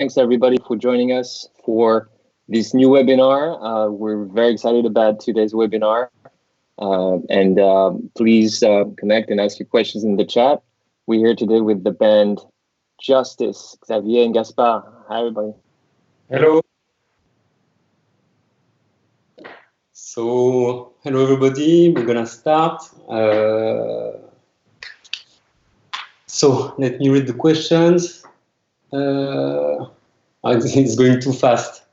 thanks everybody for joining us for this new webinar. We're very excited about today's webinar. Please connect and ask your questions in the chat. We're here today with the band Justice, Xavier and Gaspard. Hi, everybody. Hello. So, hello everybody, we're gonna start. So, let me read the questions. It's going too fast.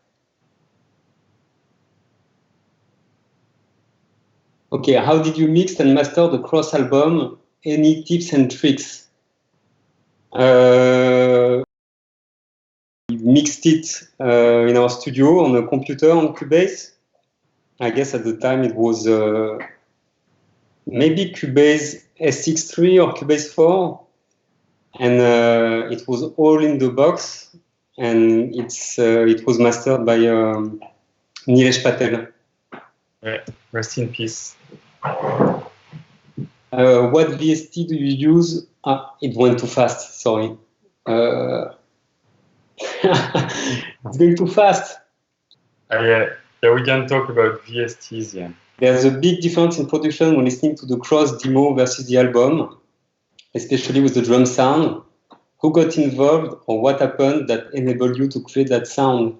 Okay, how did you mix and master the Cross album? Any tips and tricks? We mixed it in our studio on a computer on Cubase. I guess at the time it was maybe Cubase SX3 or Cubase 4, and it was all in the box, and it was mastered by Nilesh Patel. Yeah, rest in peace. What VST do you use? It went too fast, sorry. It's going too fast. Yeah, we can talk about VSTs, yeah. There's a big difference in production when listening to the Cross demo versus the album, especially with the drum sound. Who got involved or what happened that enabled you to create that sound?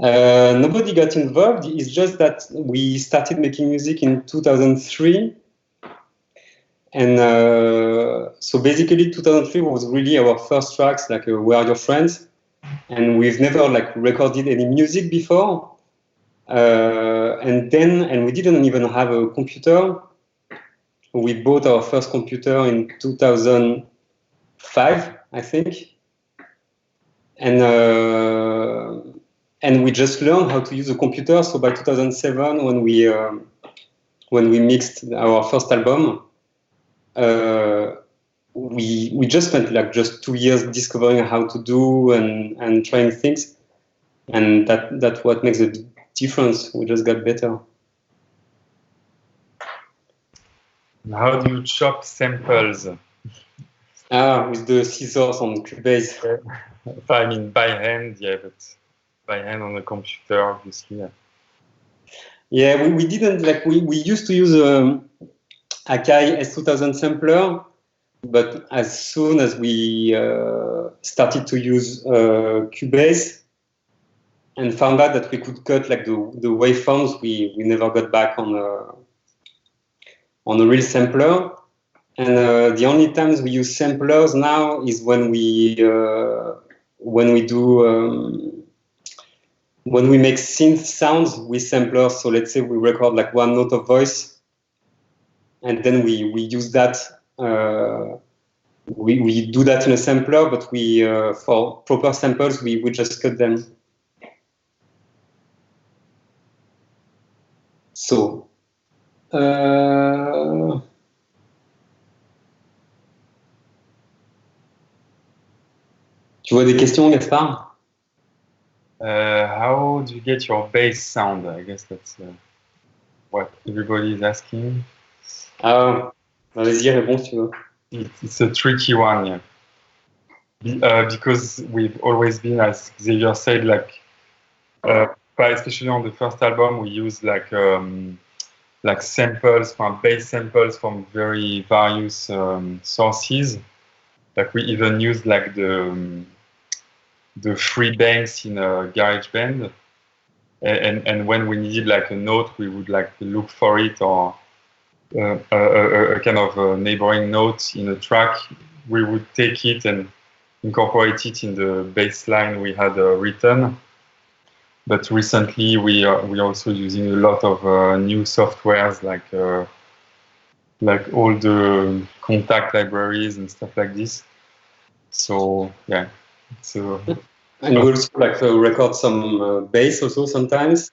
Nobody got involved. It's just that we started making music in 2003. And so basically 2003 was really our first tracks, like Where Are Your Friends? And we've never like recorded any music before. And we didn't even have a computer. We bought our first computer in 2005, I think. And we just learned how to use a computer. So by 2007, when we mixed our first album, we just spent like just 2 years discovering how to do and trying things. And that's what makes a difference. We just got better. How do you chop samples? With the scissors on Cubase. I mean, by hand, yeah, but by hand on the computer, obviously. Yeah, we didn't like we used to use Akai S2000 sampler, but as soon as we started to use Cubase and found out that we could cut like the waveforms, we never got back on a real sampler. And the only times we use samplers now is when we make synth sounds with samplers. So let's say we record like one note of voice, and then we use that. We do that in a sampler, but we for proper samples we just cut them. So. Tu vois des questions, Gaspard? How do you get your bass sound? I guess that's what everybody is asking. Vas-y, réponds si tu veux. It's a tricky one, yeah. Because we've always been, as Xavier said, like, especially on the first album, we use like samples from bass samples from very various sources. Like we even used like the free banks in GarageBand, and when we needed like a note, we would like look for it, or a kind of a neighboring note in a track. We would take it and incorporate it in the bass line we had written. But recently, we are also using a lot of new softwares, like all the Kontakt libraries and stuff like this. So yeah. So, and we also like record some bass also sometimes.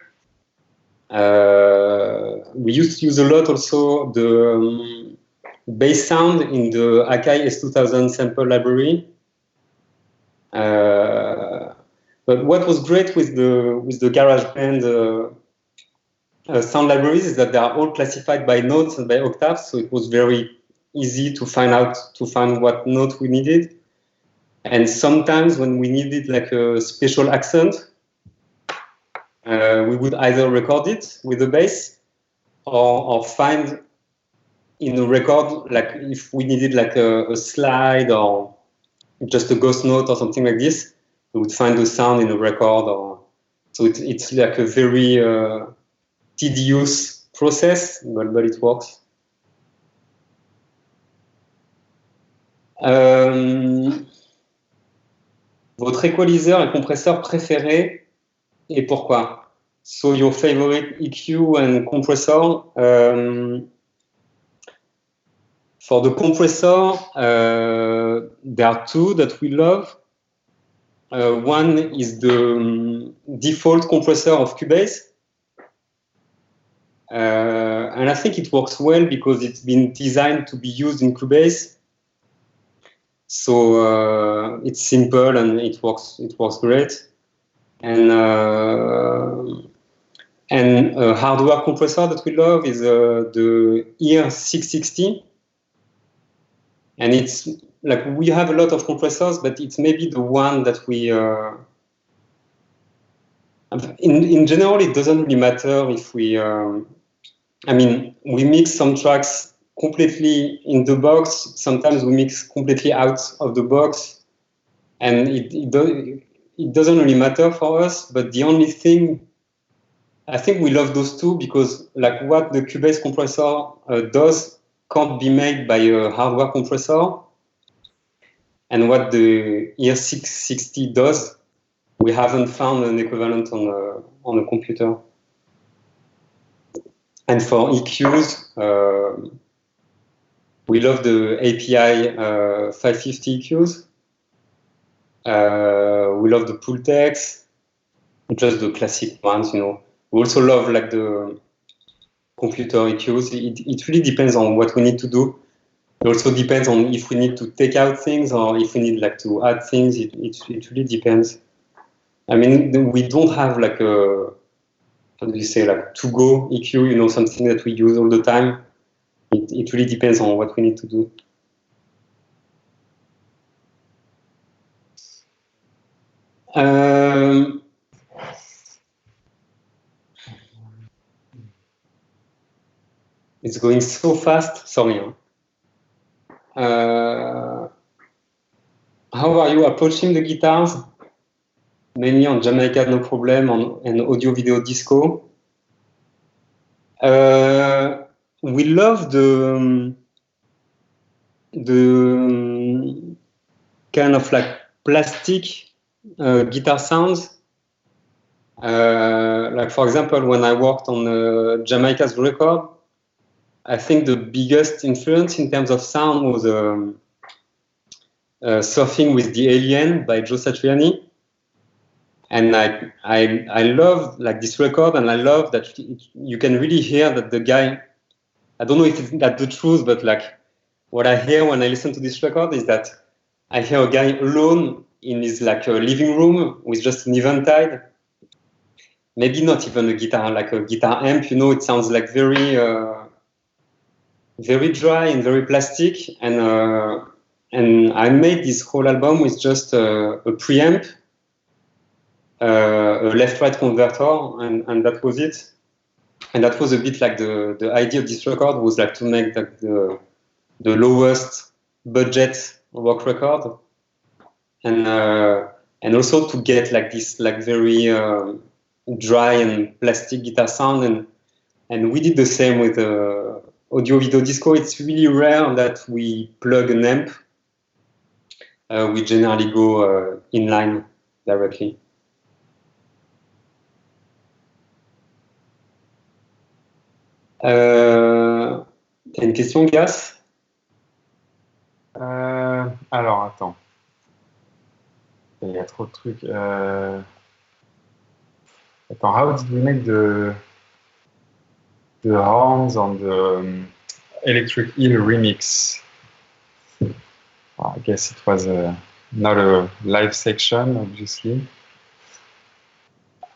We used to use a lot also the bass sound in the Akai S2000 sample library. But what was great with the GarageBand sound libraries is that they are all classified by notes and by octaves, so it was very easy to find what note we needed. And sometimes when we needed like a special accent, we would either record it with the bass or find in a record, like if we needed like a slide or just a ghost note or something like this, we would find the sound in a record. Or so it's like a very tedious process, but it works. Votre équaliseur et compresseur préféré et pourquoi? So your favorite EQ and compressor. For the compressor, there are two that we love. One is the default compressor of Cubase. And I think it works well because it's been designed to be used in Cubase. So it's simple and it works great. And a hardware compressor that we love is the ER660. And it's like we have a lot of compressors, but it's maybe the one that we. In general, it doesn't really matter if we. I mean, we mix some tracks completely in the box. Sometimes we mix completely out of the box, and it doesn't really matter for us. But the only thing, I think we love those two because like what the Cubase compressor does can't be made by a hardware compressor, and what the ER660 does, we haven't found an equivalent on a computer. And for EQs, we love the API 550 EQs. We love the Pultex, just the classic ones, you know. We also love like the computer EQs. It really depends on what we need to do. It also depends on if we need to take out things or if we need like to add things. It really depends. I mean, we don't have like a, how do you say, like to-go EQ, you know, something that we use all the time. It really depends on what we need to do. It's going so fast, sorry. How are you approaching the guitars? Mainly on Jamaica No Problem and Audio Video Disco. We love the kind of like plastic guitar sounds. Like for example, when I worked on Jamaica's record, I think the biggest influence in terms of sound was Surfing with the Alien by Joe Satriani. And I love like this record, and I love that you can really hear that the guy, I don't know if that's the truth, but like what I hear when I listen to this record is that I hear a guy alone in his like living room with just an Eventide. Maybe not even a guitar, like a guitar amp, you know, it sounds like very dry and very plastic. And I made this whole album with just a preamp, a left-right converter, and that was it. And that was a bit like the idea of this record was like to make like the lowest budget rock record, and also to get like this like very dry and plastic guitar sound, and we did the same with Audio Video Disco. It's really rare that we plug an amp. We generally go inline directly. T'as une question, Gas? Alors, attends. Il y a trop de trucs. Attends, how did we make the horns on the Electric Eel remix? Well, I guess it was not a live section, obviously.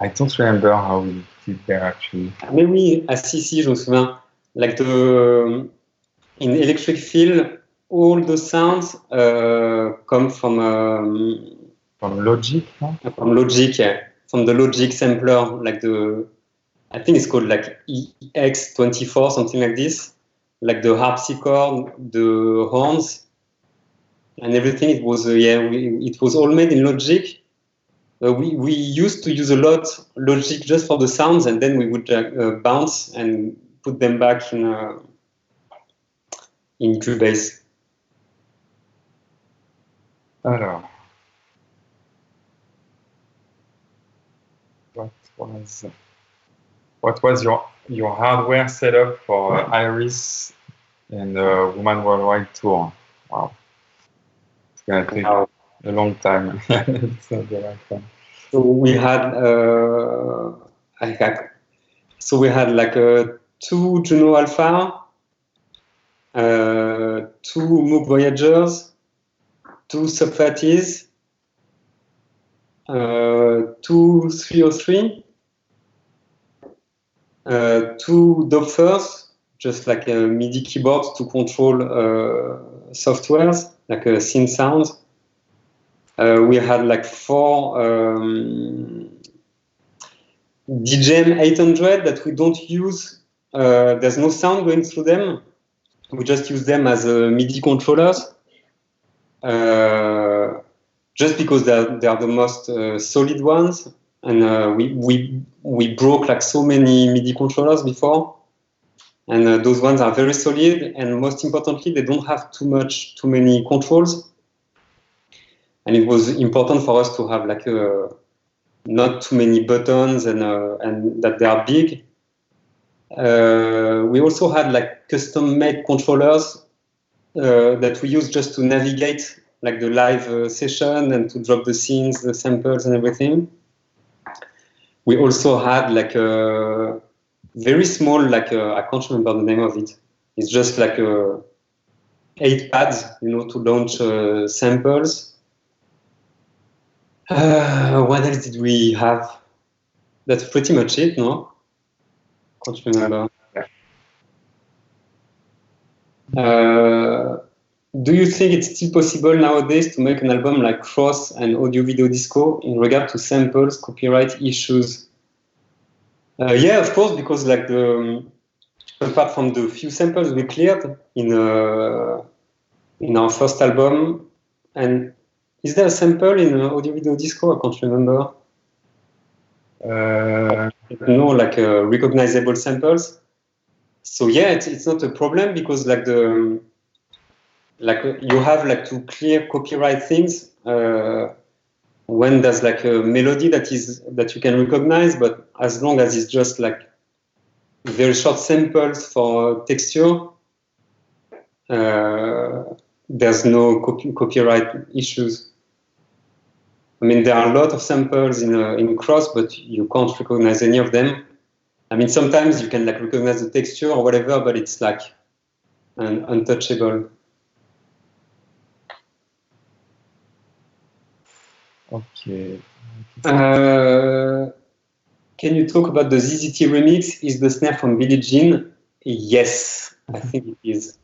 I don't remember how we did there actually. Mais oui, si, je me souviens. Like in Electric Feel, all the sounds come from Logic, no? From Logic, yeah. From the Logic sampler, like I think it's called like EX24, something like this. Like the harpsichord, the horns, and everything. It was it was all made in Logic. We used to use a lot Logic just for the sounds, and then we would bounce and put them back in Cubase. Alors, what was your hardware setup for Iris and Woman Worldwide tour? Wow, it's gonna take a long time. It's not the right time. So we had like 2 Juno Alpha, 2 Moog Voyagers, 2 Sub-30s, 2 303, 2 Doppers, just like MIDI keyboards to control softwares, like synth sounds. We had like 4 DJM 800 that we don't use. There's no sound going through them. We just use them as MIDI controllers. Just because they are the most solid ones, and we broke like so many MIDI controllers before, and those ones are very solid, and most importantly, they don't have too many controls. And it was important for us to have like not too many buttons and that they are big. We also had like custom-made controllers that we use just to navigate like the live session and to drop the scenes, the samples and everything. We also had like a very small, like I can't remember the name of it. It's just like 8 pads, to launch samples. What else did we have? That's pretty much it, no? Can't remember. Do you think it's still possible nowadays to make an album like Cross and Audio Video Disco in regard to samples, copyright issues? Yeah, of course, because like apart from the few samples we cleared in our first album, and is there a sample in Audio Video Disco? I can't remember. No, like recognizable samples. So yeah, it's not a problem because like you have like to clear copyright things when there's like a melody that you can recognize, but as long as it's just like very short samples for texture, there's no copyright issues. I mean, there are a lot of samples in Cross, but you can't recognize any of them. I mean, sometimes you can like recognize the texture or whatever, but it's like untouchable. Okay. Can you talk about the ZZT remix? Is the snare from Billie Jean? Yes, I think it is.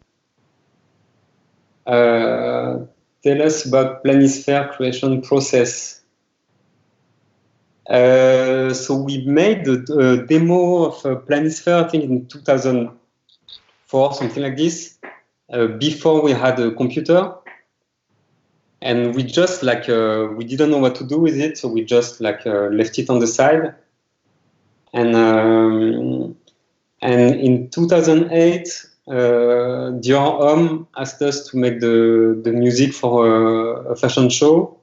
Tell us about Planisphere creation process. So we made a demo of Planisphere, I think in 2004, something like this, before we had a computer. And we just like, we didn't know what to do with it, so we just like left it on the side. And in 2008, Dior Homme asked us to make the music for a fashion show.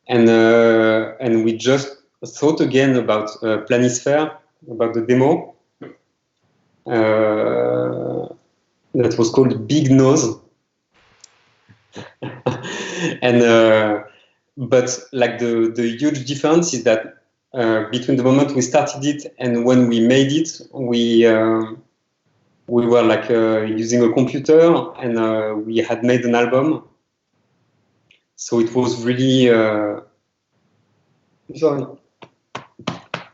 And we just thought again about Planisphere, about the demo. That was called Big Nose. And but like the huge difference is that between the moment we started it and when we made it, we were like using a computer, and we had made an album. So it was really sorry.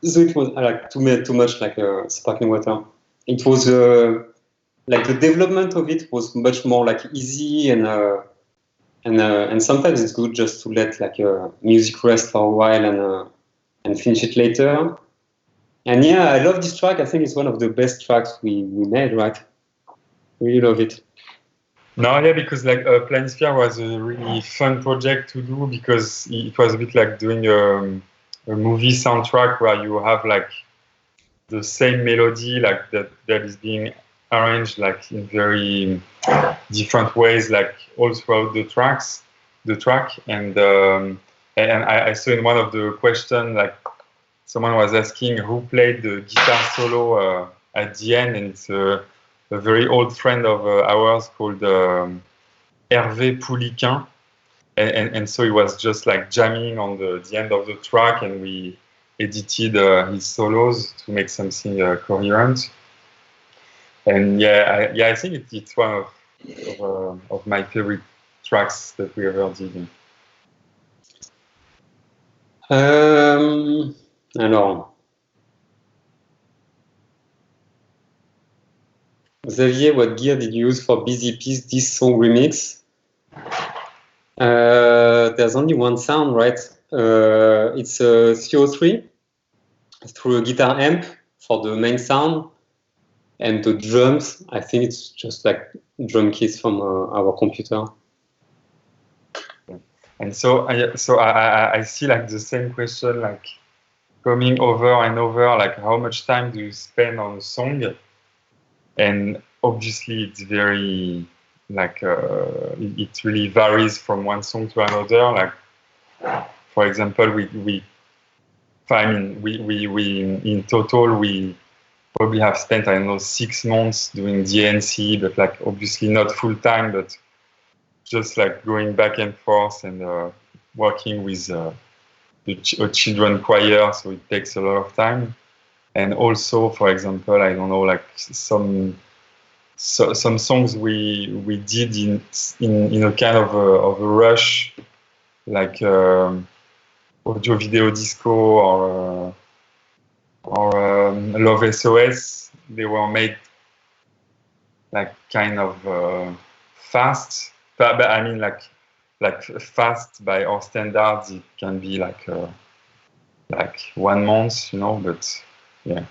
So it was like too much like sparkling water. It was like the development of it was much more like easy, and sometimes it's good just to let like music rest for a while and finish it later. And yeah, I love this track. I think it's one of the best tracks we made, right? Really love it. No, yeah, because like Planisphere was a really fun project to do because it was a bit like doing a movie soundtrack where you have like the same melody like that is being arranged like in very different ways, like all throughout the track. And I saw in one of the questions like someone was asking who played the guitar solo at the end, and it's a very old friend of ours called Hervé Pouliquin, and so he was just like jamming on the end of the track, and we edited his solos to make something coherent. And I think it's one of my favorite tracks that we ever did. Alors, Xavier, what gear did you use for Busy Peace this song remix? There's only one sound, right? It's a CO3 through a guitar amp for the main sound, and the drums, I think it's just like drum keys from our computer. And so I see like the same question like coming over and over, like how much time do you spend on a song? And obviously it's very like it really varies from one song to another. Like for example, we in total we probably have spent, I don't know, 6 months doing DNC, but like obviously not full time, but just like going back and forth and working with a children choir, so it takes a lot of time. And also, for example, I don't know, like some songs we did in a kind of a rush, like audio video disco or Love SOS. They were made like kind of fast, but I mean like fast by our standards. It can be like 1 month, you know, but yeah,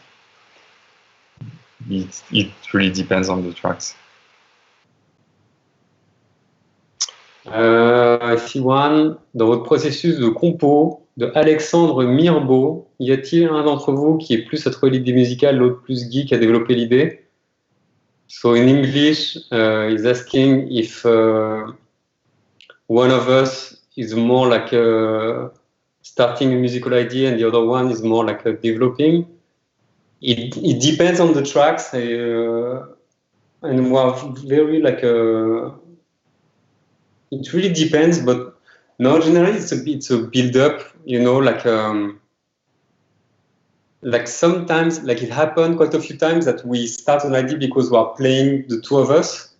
it really depends on the tracks. I see one. Dans votre processus de compo de Alexandre Mirbeau, y a-t-il un d'entre vous qui est plus cette idée musicale, l'autre plus geek à développer l'idée? So in English, he's asking if one of us is more like starting a musical idea and the other one is more like developing. It depends on the tracks, and we're very like it really depends, but no, generally it's a build up, you know, like sometimes, like it happened quite a few times that we start an idea because we are playing the two of us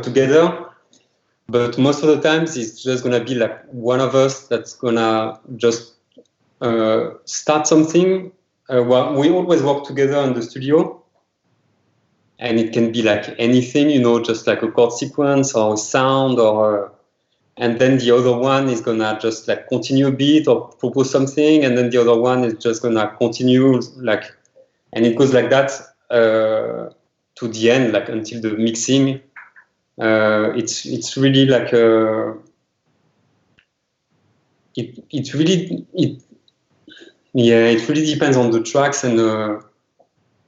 together, but most of the times it's just gonna be like one of us that's gonna just start something. Well, we always work together in the studio, and it can be like anything, you know, just like a chord sequence or a sound, and then the other one is gonna just like continue a bit or propose something, and then the other one is just gonna continue, like, and it goes like that to the end, like until the mixing. It's really like it really depends on the tracks, and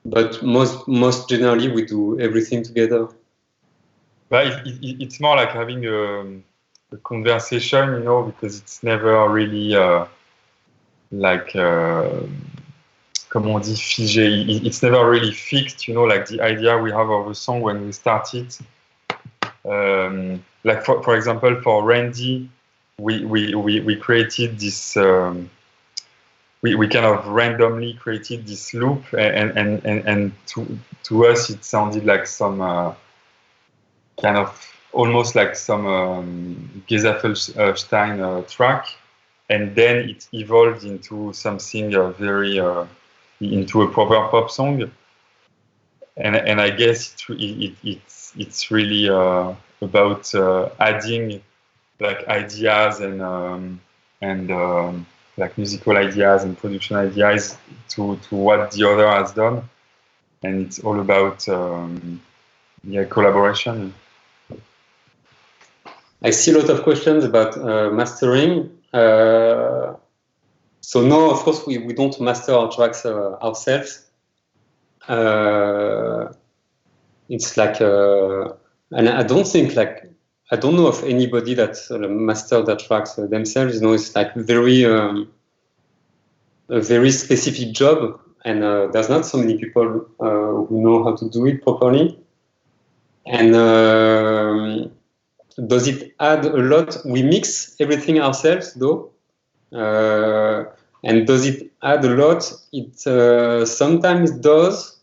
but most generally we do everything together. But it's more like having a conversation, you know, because it's never really like comment on dit figé. It's never really fixed, you know, like the idea we have of a song when we start it. Like for example, for Randy, we created this. We kind of randomly created this loop, and to us it sounded like some kind of almost like some Gesaffelstein track, and then it evolved into something very into a proper pop song. and I guess it's really about adding like ideas and like musical ideas and production ideas to what the other has done, and it's all about collaboration. I see a lot of questions about mastering. So no, of course we don't master our tracks ourselves. It's like, and I don't know of anybody that master their tracks themselves. You know, it's like a very specific job, and there's not so many people who know how to do it properly. And does it add a lot? We mix everything ourselves, though. And does it add a lot? It sometimes does.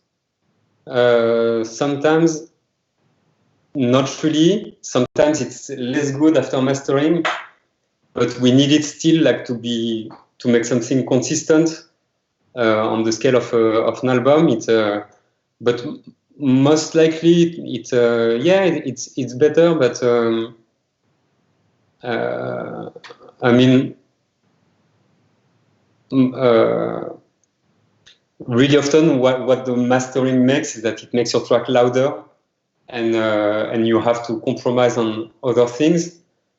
Sometimes not really. Sometimes it's less good after mastering, but we need it still like to make something consistent on the scale of an album. But most likely it's better. But I mean, really often what the mastering makes is that it makes your track louder, and you have to compromise on other things.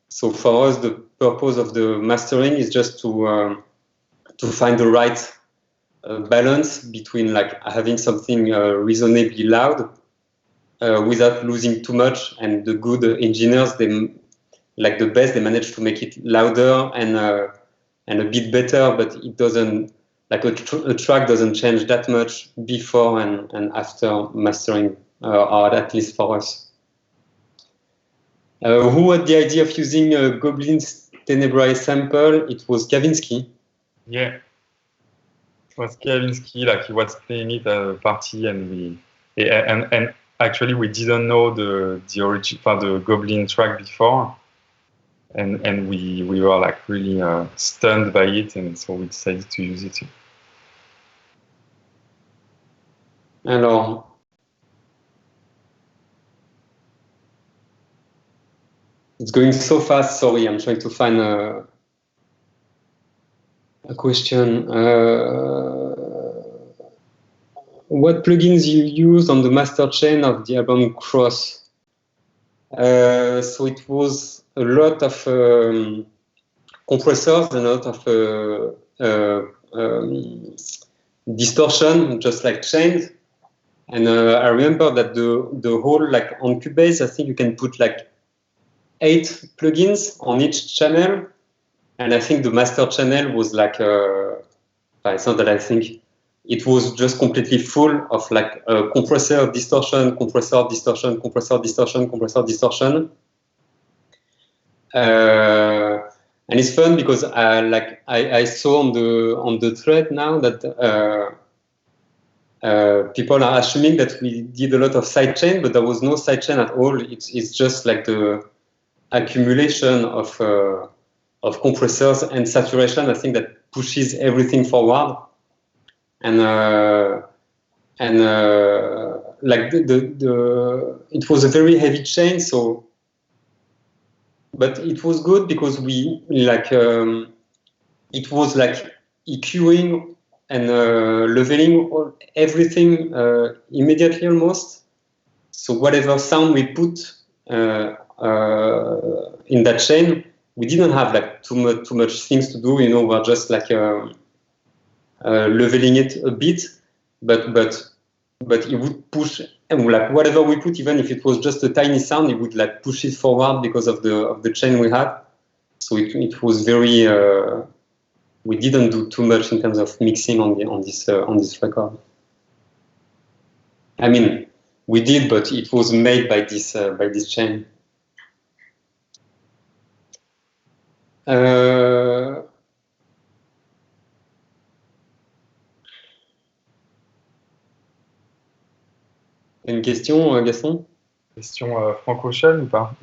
So for us, the purpose of the mastering is just to find the right balance between like having something reasonably loud without losing too much. And the good engineers, they manage to make it louder and a bit better, but it doesn't, like a track doesn't change that much before and after mastering, or at least for us. Who had the idea of using Goblin's Tenebrae sample? It was Kavinsky. Yeah, it was Kavinsky. Like he was playing it at a party, and actually we didn't know the Goblin track before, and we were like really stunned by it, and so we decided to use it. Alors, it's going so fast. Sorry, I'm trying to find a question. What plugins you use on the master chain of the album Cross? So it was a lot of compressors and a lot of distortion, just like chains. And I remember that the whole, like on Cubase, I think you can put like 8 plugins on each channel, and I think the master channel was like it's not that I think, it was just completely full of like compressor distortion, compressor distortion, compressor distortion, compressor distortion. And it's fun because I saw on the thread now that people are assuming that we did a lot of sidechain, but there was no sidechain at all. It's just like the accumulation of compressors and saturation, I think, that pushes everything forward. And like it was a very heavy chain, so, but it was good because we like it was like EQing and leveling everything immediately almost. So whatever sound we put in that chain, we didn't have like too much things to do. You know, we're just like leveling it a bit, but it would push, and like whatever we put, even if it was just a tiny sound, it would like push it forward because of the chain we had. So it was very. We didn't do too much in terms of mixing on this record. I mean, we did, but it was made by this chain. Une question, Gaston? Question Frank Ocean ou pas?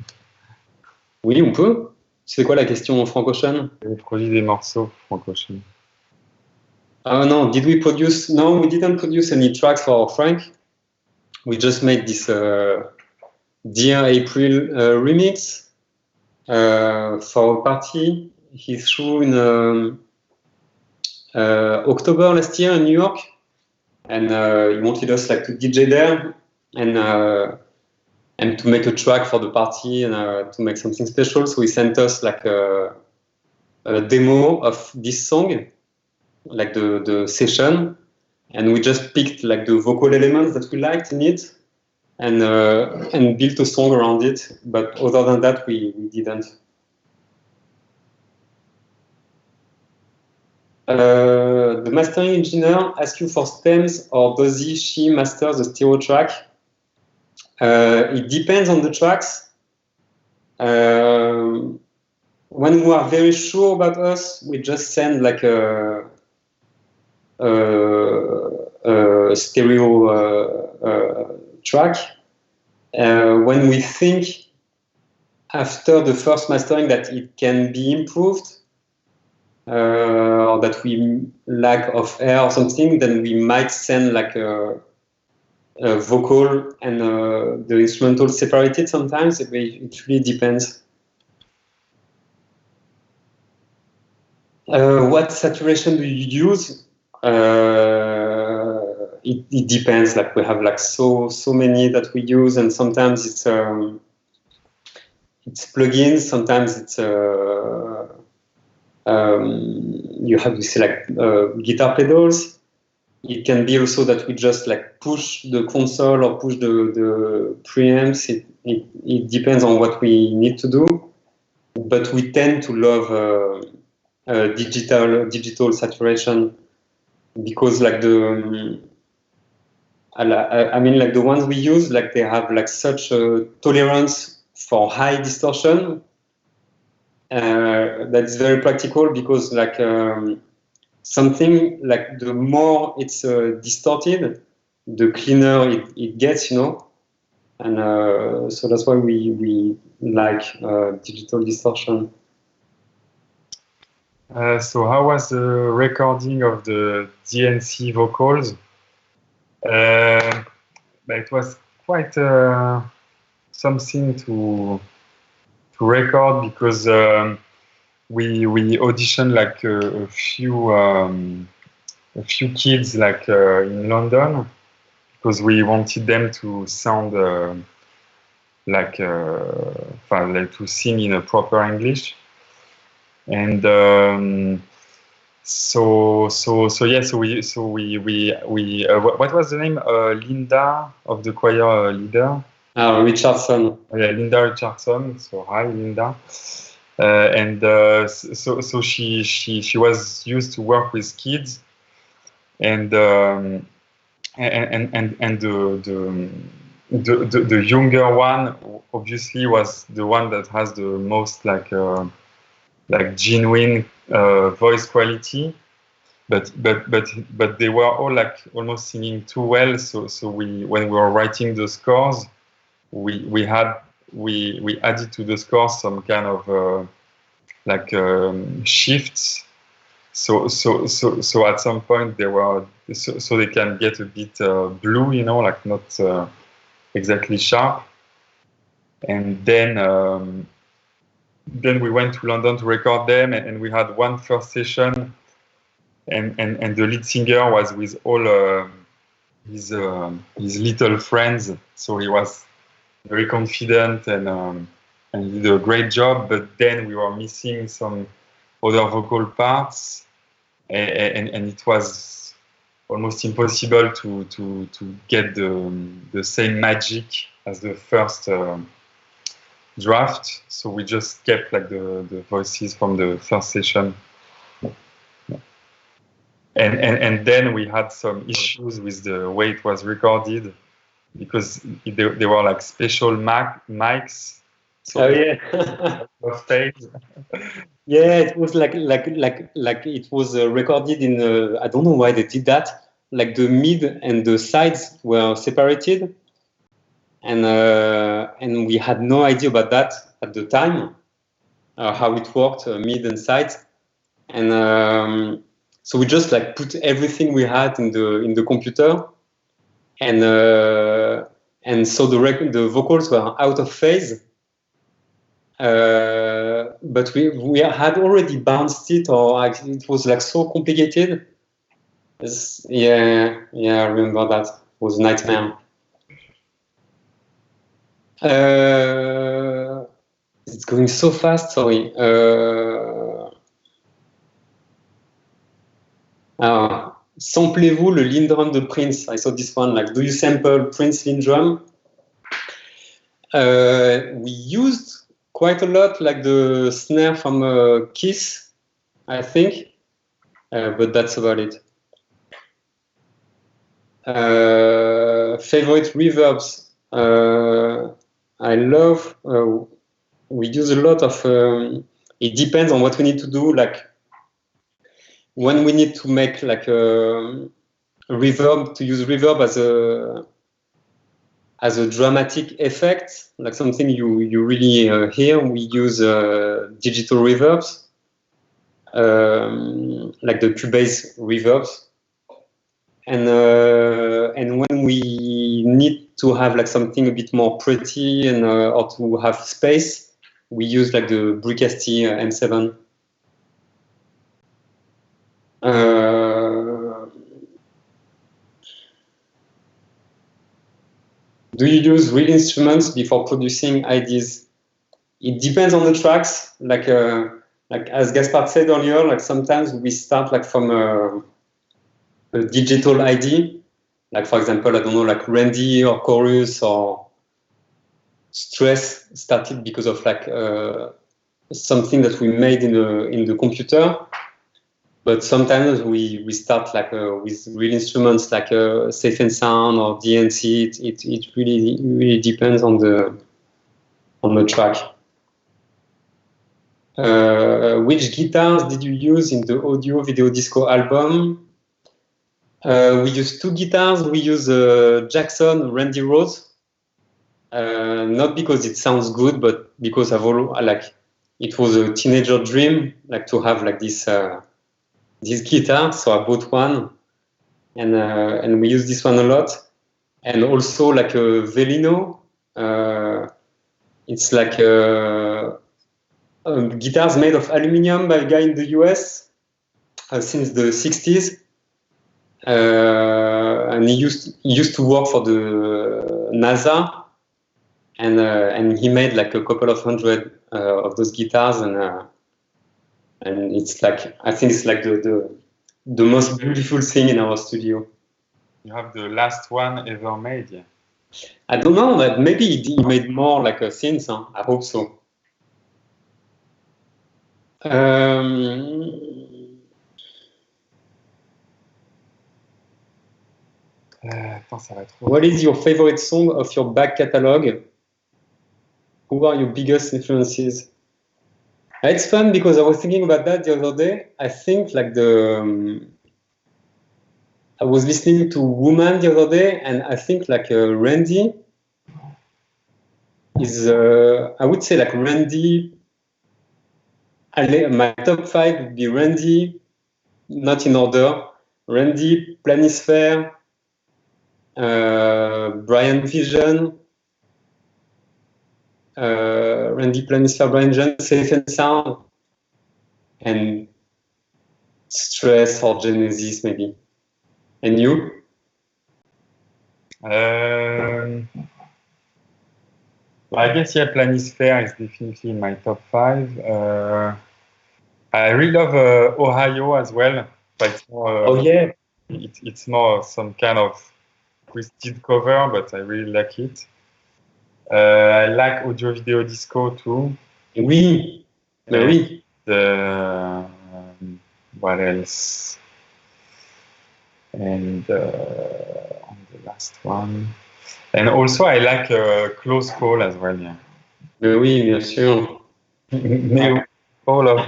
Oui, on peut. C'est quoi la question, Frank Ocean? Vous produit des morceaux, Frank Ocean. No, did we produce? No, we didn't produce any tracks for Frank. we just made this Dear April remix for a party he threw in October last year in New York, and he wanted us like to DJ there and to make a track for the party and to make something special. So he sent us like a demo of this song, like the session, and we just picked like the vocal elements that we liked in it, and built a song around it. But other than that, we didn't. The mastering engineer asks you for stems, or does she master the stereo track? It depends on the tracks. When we are very sure about us, we just send like a stereo track. When we think after the first mastering that it can be improved, or that we lack of air or something, then we might send like a vocal and the instrumental separated sometimes. It really depends. What saturation do you use? It depends. Like we have like so many that we use, and sometimes it's plugins. Sometimes it's you have to select guitar pedals. It can be also that we just like push the console or push the preamps. It depends on what we need to do, but we tend to love digital saturation, because like I mean like the ones we use, like they have like such a tolerance for high distortion. That's very practical, because like something like the more it's distorted, the cleaner it gets, you know, and so that's why we like digital distortion. So how was the recording of the DNC vocals? It was quite something to record, because we auditioned like a few kids like in London, because we wanted them to sound like to sing in a proper English, and so we what was the name? Linda of the choir leader. Richardson. Yeah, Linda Richardson. So hi, Linda. So she was used to work with kids, and the younger one obviously was the one that has the most like genuine voice quality, but they were all like almost singing too well. So when we were writing the scores, we added to the score some kind of shifts. So at some point they were so they can get a bit blue, you know, like not exactly sharp. And then we went to London to record them, and we had one first session, and the lead singer was with all his little friends, so he was very confident and did a great job. But then we were missing some other vocal parts, and it was almost impossible to get the same magic as the first draft. So we just kept like the voices from the first session. And then we had some issues with the way it was recorded, because they were like special mics. So yeah. Yeah, it was like it was recorded in I don't know why they did that. Like the mid and the sides were separated, and we had no idea about that at the time, how it worked, mid and sides, and so we just like put everything we had in the computer, and and so the vocals were out of phase. But we had already bounced it, or it was like so complicated. Yeah, I remember that. It was a nightmare. It's going so fast, sorry. Samplez-vous le Lindrum de Prince? I saw this one, like, do you sample Prince Lindrum? We used quite a lot, like the snare from Kiss, I think, but that's about it. Favorite reverbs? I love, we use a lot of, it depends on what we need to do, like when we need to make like a reverb, to use reverb as a dramatic effect, like something you really hear, we use digital reverbs, like the Cubase reverbs. And when we need to have like something a bit more pretty and or to have space, we use like the Bricasti M7. Do you use real instruments before producing ideas? It depends on the tracks. Like as Gaspard said earlier, like sometimes we start like from a digital ID. Like for example, I don't know, like Randy or Chorus or Stress started because of like something that we made in the computer. But sometimes we start like with real instruments like Safe and Sound or DNC. It really depends on the track. Which guitars did you use in the Audio Video Disco album? We use two guitars. We use Jackson Randy Rhoads, not because it sounds good, but because it was a teenager dream, like to have like this guitar. So I bought one, and we use this one a lot. And also like a Velino. It's like guitars made of aluminum by a guy in the US since the 60s. And he used to work for the NASA, and he made like a couple of hundred of those guitars, and it's like, I think it's like the most beautiful thing in our studio. You have the last one ever made, yeah? I don't know, but maybe he made more like a synth. Huh? I hope so. What is your favorite song of your back catalog? Who are your biggest influences? It's fun because I was thinking about that the other day. I think like I was listening to Woman the other day, and I think like Randy is, I would say like Randy, my top 5 would be Randy, not in order, Randy, Planisphère, Brian Vision, Randy, Planisphère, Brian Vision, Safe and Sound, and Stress or Genesis maybe. And you? I guess yeah, Planisphère is definitely in my top 5. I really love Ohio as well, but it's more, it's more some kind of twisted cover, but I really like it. I like Audio Video Disco too. Oui, oui. What else? And on the last one. And also I like Close Call as well, yeah. Oui, bien sûr. All of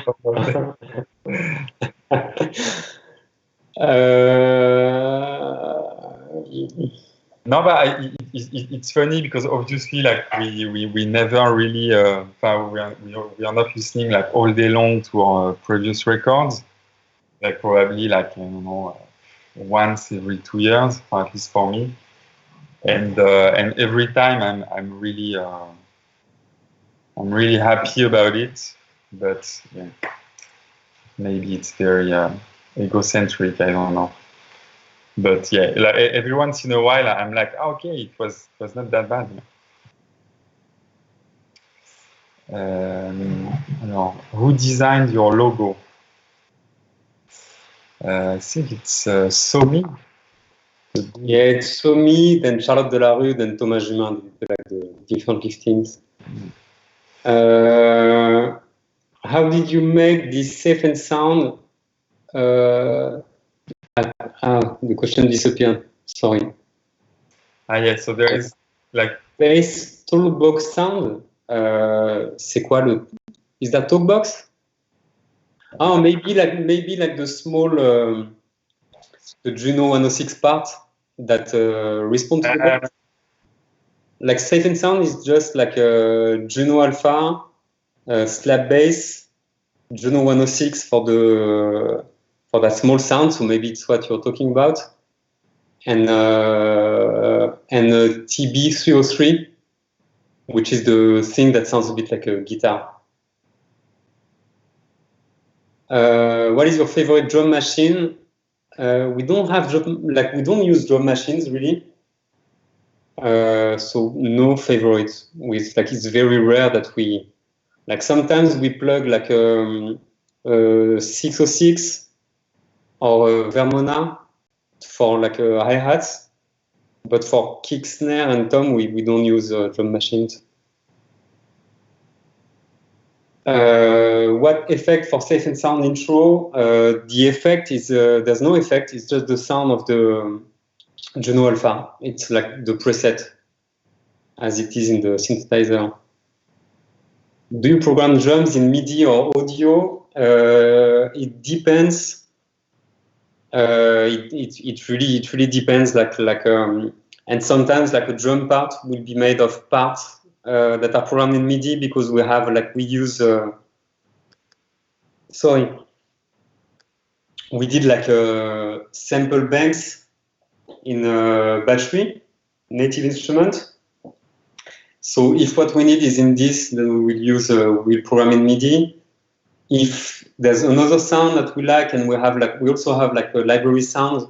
No, but it's funny because obviously, like we never really, we are not listening like all day long to our previous records. Like probably like I don't know, once every 2 years, or at least for me. and every time I'm really happy about it. But yeah, maybe it's very egocentric. I don't know. But yeah, like, every once in a while, I'm like, oh, okay, it was not that bad. Who designed your logo? I think it's Somi. Yeah, it's Somi, then Charlotte Delarue, then Thomas Jumin, like the different listings. How did you make this safe and sound? The question disappeared. Sorry. Yeah, so there is like Bass Talkbox sound. C'est quoi le? Is that Talkbox? Oh, maybe like the small the Juno 106 part that responds to the bass. Like Safe and Sound is just like a Juno Alpha, slap bass, Juno 106 for that small sound. So maybe it's what you're talking about, and a TB 303, which is the thing that sounds a bit like a guitar. What is your favorite drum machine? We don't use drum machines really. So no favorites. It's very rare that we sometimes we plug like a 606 or a Vermona for like a hi-hats, but for kick, snare, and tom we don't use drum machines. What effect for Safe and Sound intro? The effect is there's no effect. It's just the sound of the Juno Alpha. It's like the preset as it is in the synthesizer. Do you program drums in MIDI or audio? It depends. It really depends. And sometimes like a drum part will be made of parts that are programmed in MIDI because we did like a sample banks in Battery, native instrument. So if what we need is in this, then we'll program in MIDI. If there's another sound that we like, and we also have like a library sound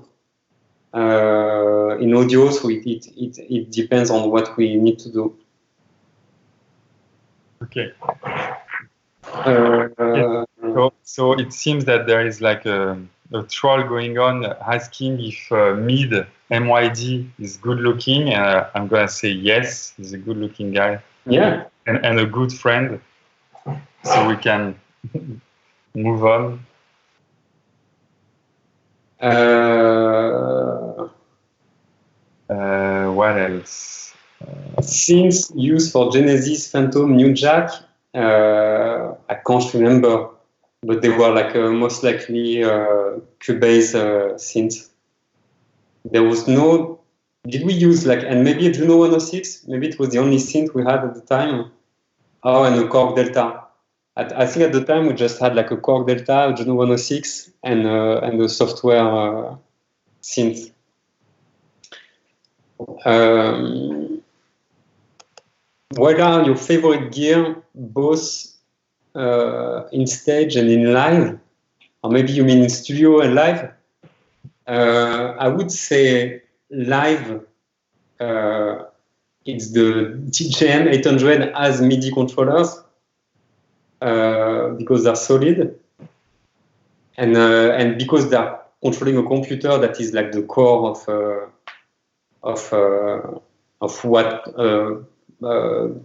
in audio, so it depends on what we need to do. Okay. So it seems that there is like a troll going on asking if Mid MYD is good looking. I'm gonna say yes, he's a good looking guy. Yeah. And a good friend. So we can move on. What else? Synths used for Genesis, Phantom, New Jack. I can't remember, but they were like most likely Cubase synths. There was no. Did we use and maybe a Juno 106? Maybe it was the only synth we had at the time. Oh, and a Korg Delta. I think at the time we just had like a Korg Delta, a Juno 106, and a software synth. What are your favorite gear, both in stage and in live? Or maybe you mean in studio and live? I would say live, it's the DJM 800 as MIDI controllers because they're solid, and because they're controlling a computer that is like the core of what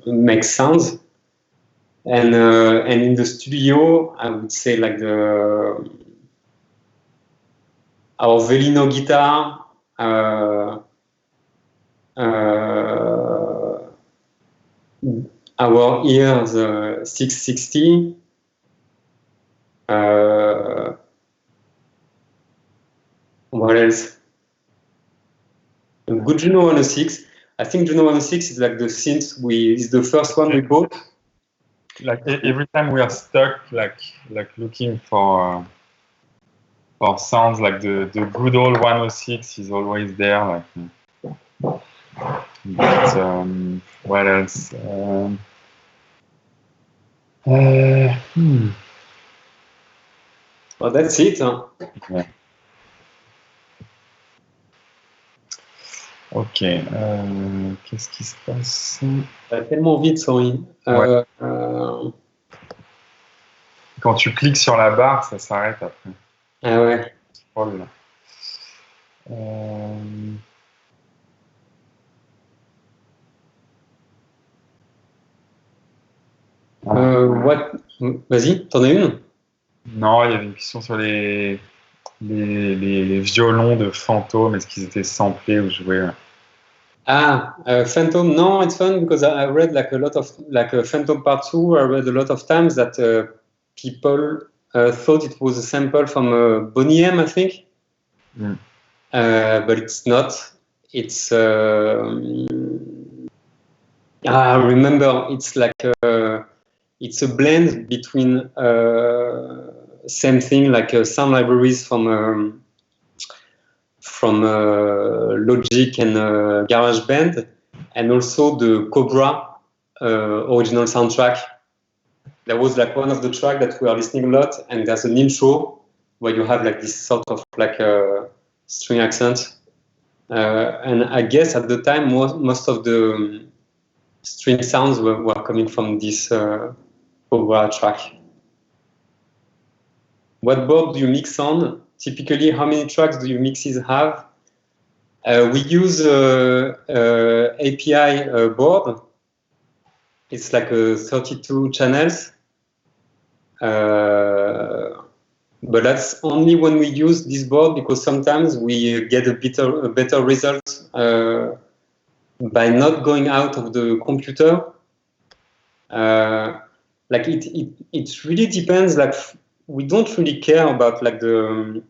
makes sounds. And in the studio, I would say like our Velino guitar, our ears 660. What else? A good Juno 106. I think Juno 106 is like the synth is the first one we bought. Like every time we are stuck, like looking for sounds, like the good old 106 is always there. But what else? Well, that's it. Huh? Yeah. Ok. Qu'est-ce qui se passe? Tellement vite, sorry. Ouais. Quand tu cliques sur la barre, ça s'arrête après. Ah ouais. Scroll, là. Vas-y, t'en as une? Non, il y avait une question sur les violons de fantômes. Est-ce qu'ils étaient samplés ou joués? Phantom. No, it's fun because I read like a lot of Phantom Part 2. I read a lot of times that people thought it was a sample from Boney M, I think. But it's not. It's I remember it's like it's a blend between same thing like sound libraries from Logic and GarageBand, and also the Cobra original soundtrack. There was like one of the tracks that we are listening a lot, and there's an intro where you have like this sort of like string accent. And I guess at the time most of the string sounds were coming from this Cobra track. What board do you mix on? Typically, how many tracks do your mixes have? We use API board. It's like 32 channels. But that's only when we use this board, because sometimes we get a better result by not going out of the computer. Like it really depends. Like we don't really care about like the.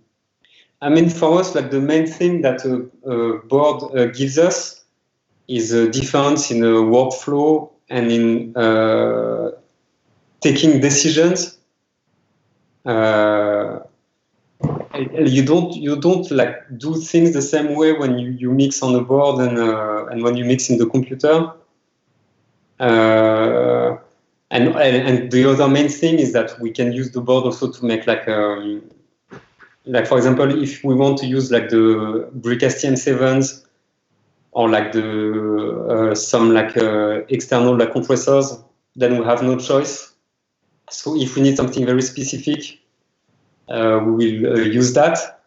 I mean, for us, like the main thing that a board gives us is a difference in a workflow and in taking decisions. You don't like do things the same way when you mix on the board and when you mix in the computer. And the other main thing is that we can use the board also to make like for example, if we want to use like the Brick STM7s or like the some like external like compressors, then we have no choice. So if we need something very specific, we will use that.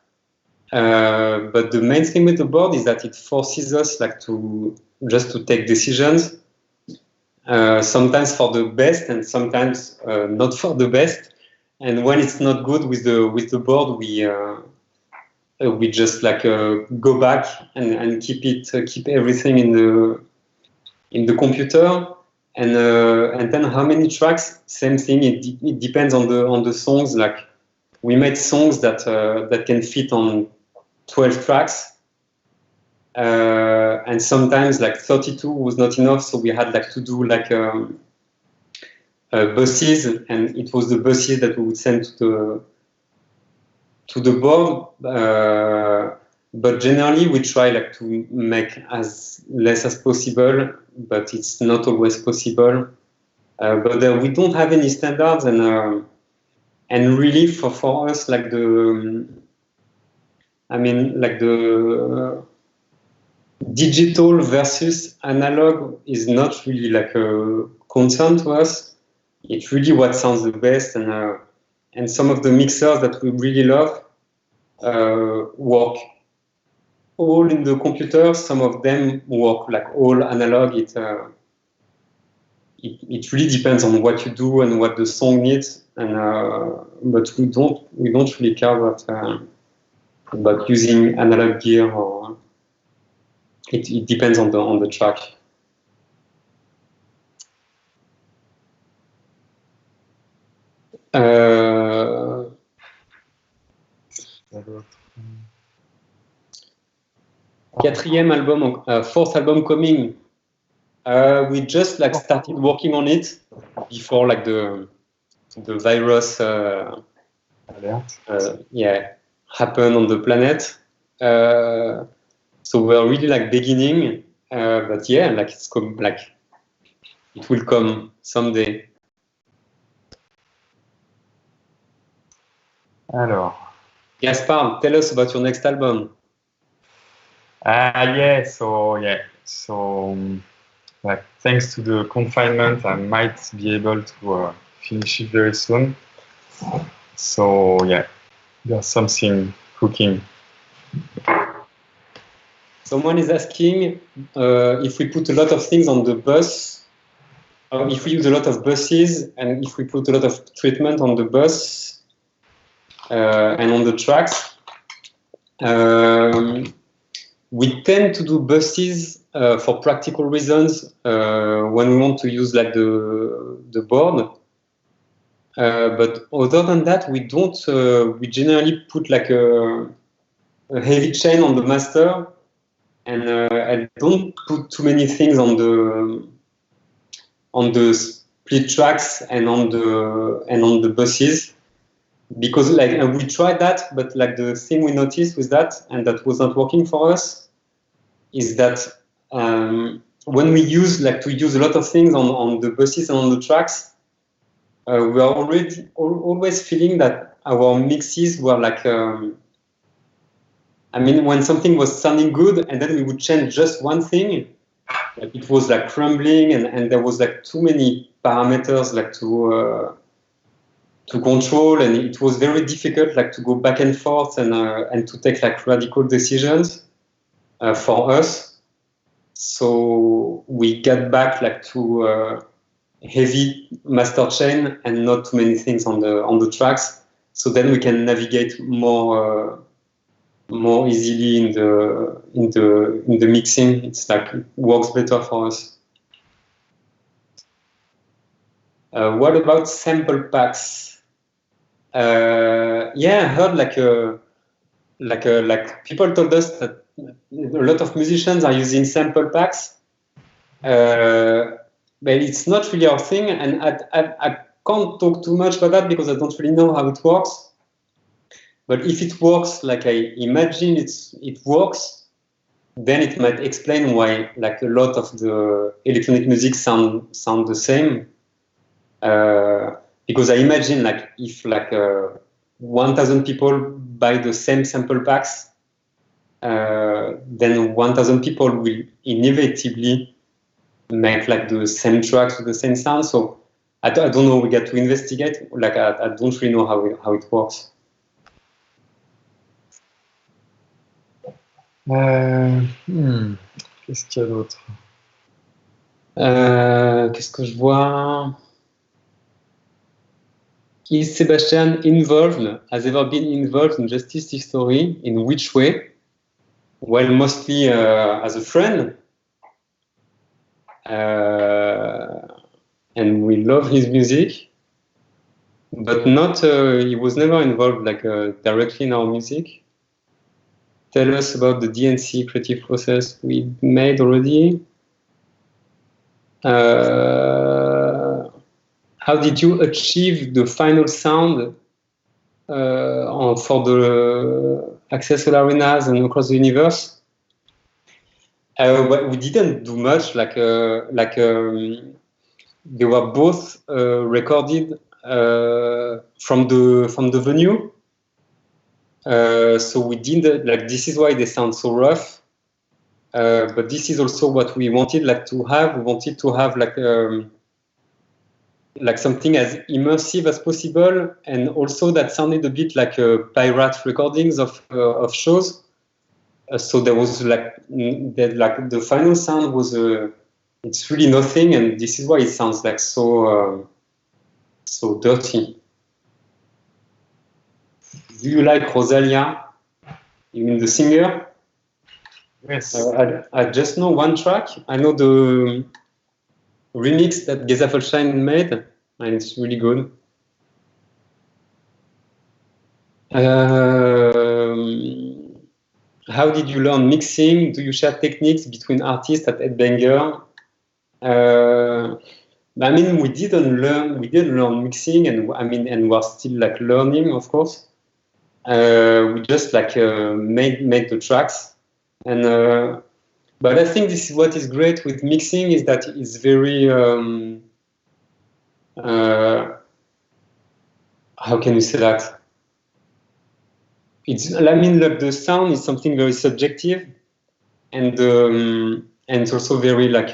But the main thing with the board is that it forces us like to take decisions. Sometimes for the best and sometimes not for the best. And when it's not good with the board, we just like go back and keep everything in the computer. And then how many tracks? Same thing. It depends on the songs. Like we made songs that can fit on 12 tracks. And sometimes like 32 was not enough, so we had like to do like buses, and it was the buses that we would send to the board. But generally, we try like to make as less as possible, but it's not always possible. But we don't have any standards, and really for us, like the digital versus analog is not really like a concern to us. It's really what sounds the best, and some of the mixers that we really love work all in the computer. Some of them work like all analog. It really depends on what you do and what the song needs, and but we don't really care about using analog gear, or it depends on the track. Quatrième album, fourth album coming. We just like started working on it before like the virus happened on the planet. So we're really like beginning. But yeah, like it will come someday. Alors. Gaspard, tell us about your next album. Yeah. So like, thanks to the confinement, I might be able to finish it very soon. So yeah, there's something cooking. Someone is asking if we put a lot of things on the bus, or if we use a lot of buses, and if we put a lot of treatment on the bus and on the tracks. We tend to do buses for practical reasons when we want to use like the board. But other than that, we don't. We generally put like a heavy chain on the master, and I don't put too many things on the split tracks and on the buses, because like we tried that, but like the thing we noticed with that, and that was not working for us, is that when we use a lot of things on the buses and on the tracks, we are always feeling that our mixes were like, I mean, when something was sounding good and then we would change just one thing, like it was like crumbling, and there was like too many parameters like to control, and it was very difficult like to go back and forth and to take like radical decisions for us. So we got back like to heavy master chain and not too many things on the tracks. So then we can navigate more easily in the mixing. It's like it works better for us. What about sample packs? Yeah, I heard like people told us that a lot of musicians are using sample packs, but it's not really our thing, and I can't talk too much about that because I don't really know how it works. But if it works like I imagine it works, then it might explain why like a lot of the electronic music sound the same. Because I imagine like if like 1,000 people buy the same sample packs, then 1,000 people will inevitably make like the same tracks with the same sound. So I don't know. We got to investigate. Like I don't really know how it works. Qu'est-ce qu'il y a d'autre? Qu'est-ce que je vois? Is Sebastian involved? Has ever been involved in Justice History? In which way? Well, mostly as a friend. And we love his music, but not. He was never involved like directly in our music. Tell us about the DNC creative process we made already. How did you achieve the final sound for the Access Arenas and across the universe? We didn't do much. They were both recorded from the venue. So we didn't like. This is why they sound so rough. But this is also what we wanted to have. We wanted to have something as immersive as possible, and also that sounded a bit like pirate recordings of shows. So there was the final sound was it's really nothing, and this is why it sounds like so dirty. Do you like Rosalia? You mean the singer? Yes. I just know one track. I know the remix that Geza Felstein made, and it's really good. How did you learn mixing? Do you share techniques between artists at Headbanger? I mean, we didn't learn mixing, and we're still like learning, of course. We just made the tracks, and But I think this is what is great with mixing, is that it's very how can you say that? I mean, like, the sound is something very subjective, and it's also very like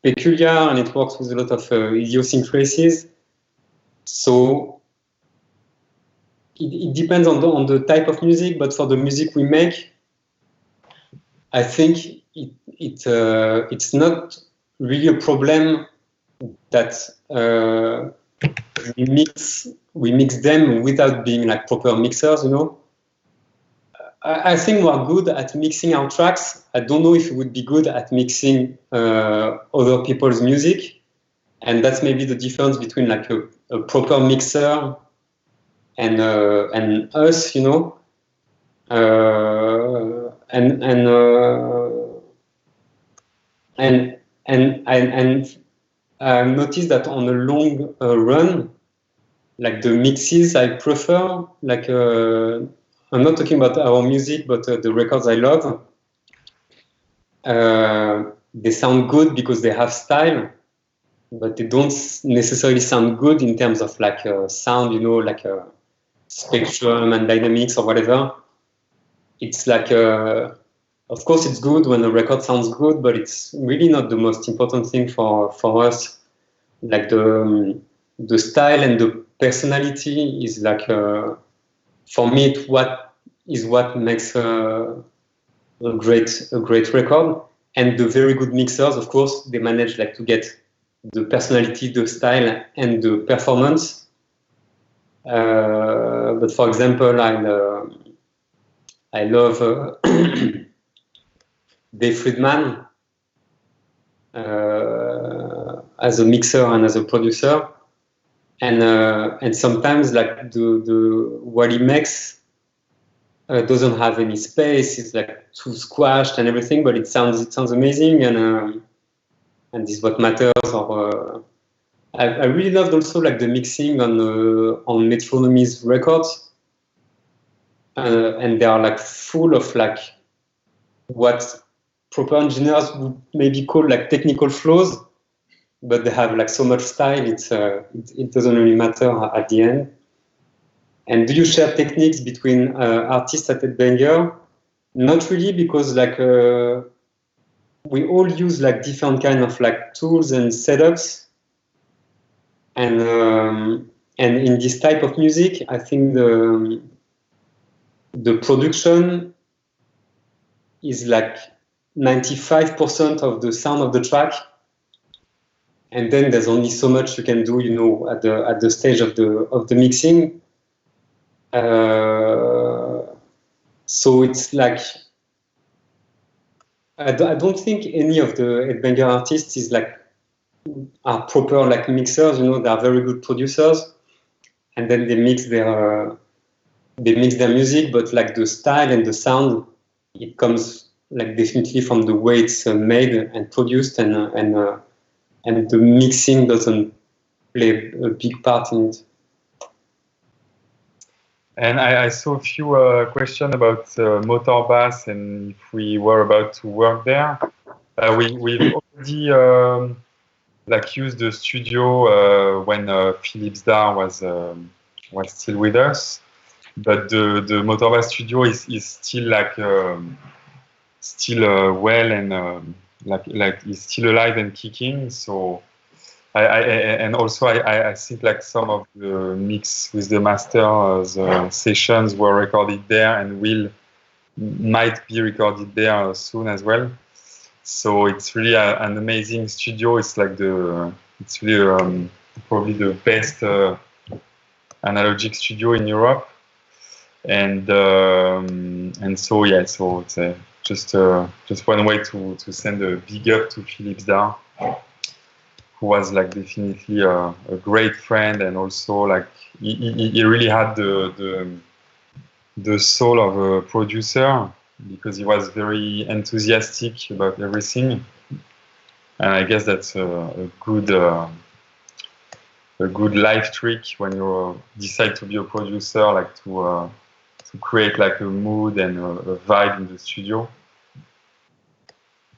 peculiar, and it works with a lot of idiosyncrasies. So it depends on the type of music, but for the music we make, I think it's not really a problem that we mix them without being like proper mixers, you know. I think we're good at mixing our tracks. I don't know if we would be good at mixing other people's music, and that's maybe the difference between like a proper mixer and us, you know. And I noticed that on a long run, like the mixes I prefer, like I'm not talking about our music, but the records I love, they sound good because they have style, but they don't necessarily sound good in terms of like sound, you know, like spectrum and dynamics or whatever. It's like, of course, it's good when a record sounds good, but it's really not the most important thing for us. Like the style and the personality is like, for me, what makes a great record. And the very good mixers, of course, they manage like to get the personality, the style, and the performance. But for example, I love Dave Friedman as a mixer and as a producer, and sometimes like the what he makes doesn't have any space. It's like too squashed and everything, but it sounds amazing, and this is what matters. Or I really loved also like the mixing on Metronomy's records, and they are like full of like what proper engineers would maybe call like technical flaws, but they have like so much style. It doesn't really matter at the end. And do you share techniques between artists at Headbanger? Not really, because like we all use like different kind of like tools and setups, and in this type of music, I think the production is like 95% of the sound of the track, and then there's only so much you can do, you know, at the stage of the mixing. So it's like I don't think any of the Headbanger artists are proper like mixers. You know, they are very good producers, and then they mix their music, but like the style and the sound, it comes like definitely from the way it's made and produced, and the mixing doesn't play a big part in it. And I saw a few questions about Motor Bass and if we were about to work there. We've already like used the studio when Philippe Zdar was still with us, but the Motor Bass studio is still like well and like is still alive and kicking. So. And also I think like some of the mix with the masters sessions were recorded there and might be recorded there soon as well. So it's really an amazing studio. It's like it's really probably the best analogic studio in Europe. And so yeah, so it's just one way to send a big up to Philippe Zdar, who was like definitely a great friend, and also like he really had the soul of a producer, because he was very enthusiastic about everything, and I guess that's a good life trick when you decide to be a producer, like to create like a mood and a vibe in the studio.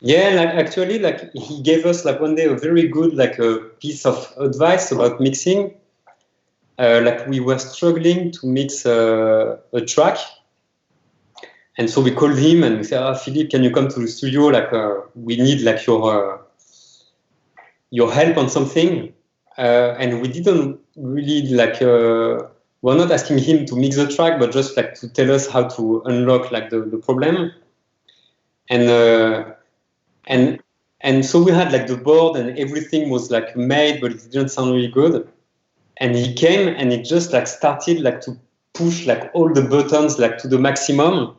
Yeah, like actually, like he gave us like one day a very good like a piece of advice about mixing. Like we were struggling to mix a track, and so we called him and we said, "Oh, Philippe, can you come to the studio? Like we need like your help on something." And we didn't really like. We're not asking him to mix the track, but just like to tell us how to unlock like the problem. And so we had like the board and everything was like made, but it didn't sound really good. And he came and he just like started like to push like all the buttons like to the maximum.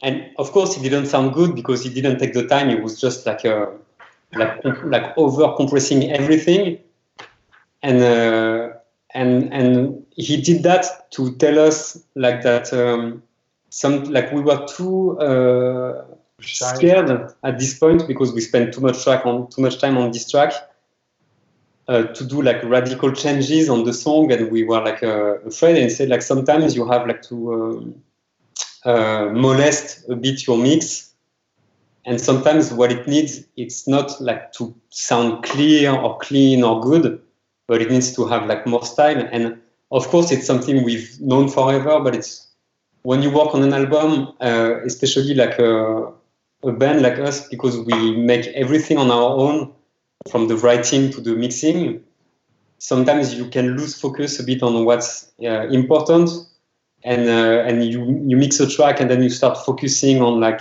And of course, it didn't sound good because he didn't take the time. He was just like over compressing everything. And he did that to tell us like that we were too scared at this point because we spent too much time on this track to do like radical changes on the song, and we were like afraid, and said like sometimes you have like to molest a bit your mix, and sometimes what it needs, it's not like to sound clear or clean or good, but it needs to have like more style. And of course it's something we've known forever, but it's when you work on an album, especially like a band like us, because we make everything on our own, from the writing to the mixing, sometimes you can lose focus a bit on what's important, and you mix a track and then you start focusing on like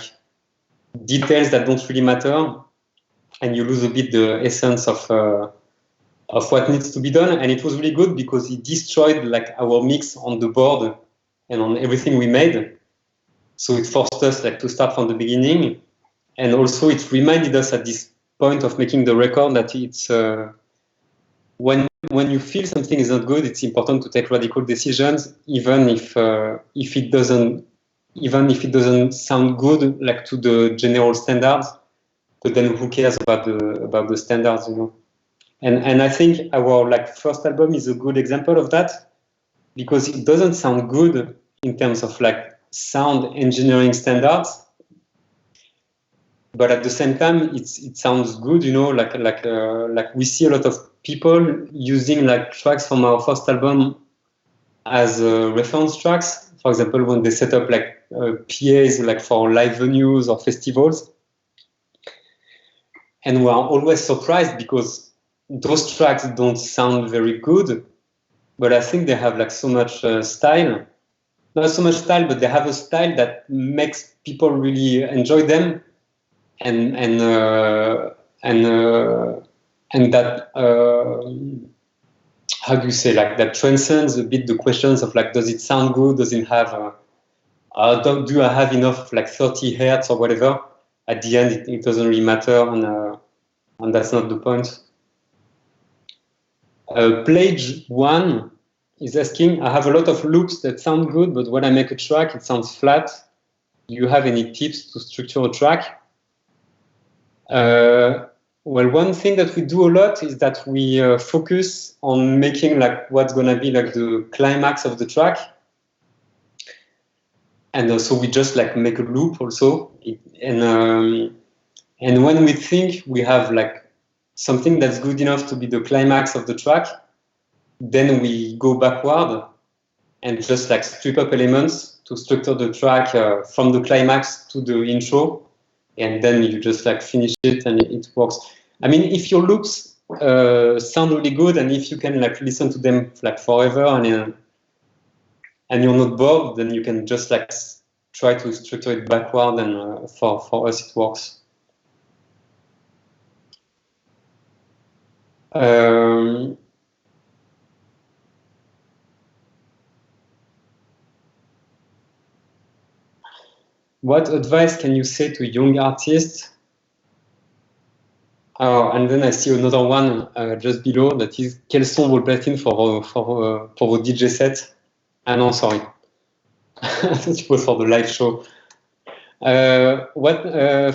details that don't really matter, and you lose a bit the essence of what needs to be done. And it was really good because it destroyed like our mix on the board and on everything we made. So it forced us like to start from the beginning, and also it reminded us at this point of making the record that it's when you feel something is not good, it's important to take radical decisions, even if it doesn't sound good like to the general standards. But then who cares about the standards, you know? And I think our like first album is a good example of that, because it doesn't sound good in terms of like sound engineering standards, but at the same time it sounds good, you know, like we see a lot of people using like tracks from our first album as reference tracks, for example, when they set up like PAs like for live venues or festivals. And we are always surprised because those tracks don't sound very good, but I think they have like so much style. Not so much style, but they have a style that makes people really enjoy them, and that how do you say, like that transcends a bit the questions of like, does it sound good? Does it have do I have enough like 30 hertz or whatever? At the end, it doesn't really matter, and that's not the point. Plage 1 is asking, I have a lot of loops that sound good, but when I make a track, it sounds flat. Do you have any tips to structure a track? Well, one thing that we do a lot is that we focus on making like what's gonna be like the climax of the track. And so we just like make a loop also. And when we think we have like something that's good enough to be the climax of the track, then we go backward and just like strip up elements to structure the track from the climax to the intro, and then you just like finish it and it works. I mean, if your loops sound really good, and if you can like listen to them like forever, and you're not bored, then you can just like try to structure it backward, and for us it works. What advice can you say to young artists? And then I see another one just below, that is, quels sont vos platines pour vos DJ sets? Ah non, sorry. It was for the live show. What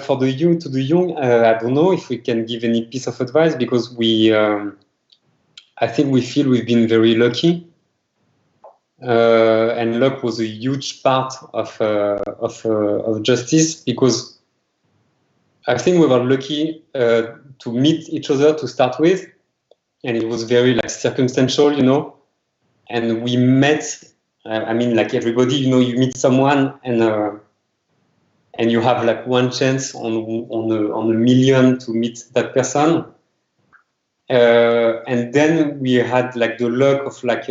for the young, I don't know if we can give any piece of advice, because I think we feel we've been very lucky. And luck was a huge part of Justice, because I think we were lucky to meet each other to start with, and it was very like circumstantial, you know. And we met. I mean, like everybody, you know, you meet someone and you have like one chance on a million to meet that person. And then we had like the luck of like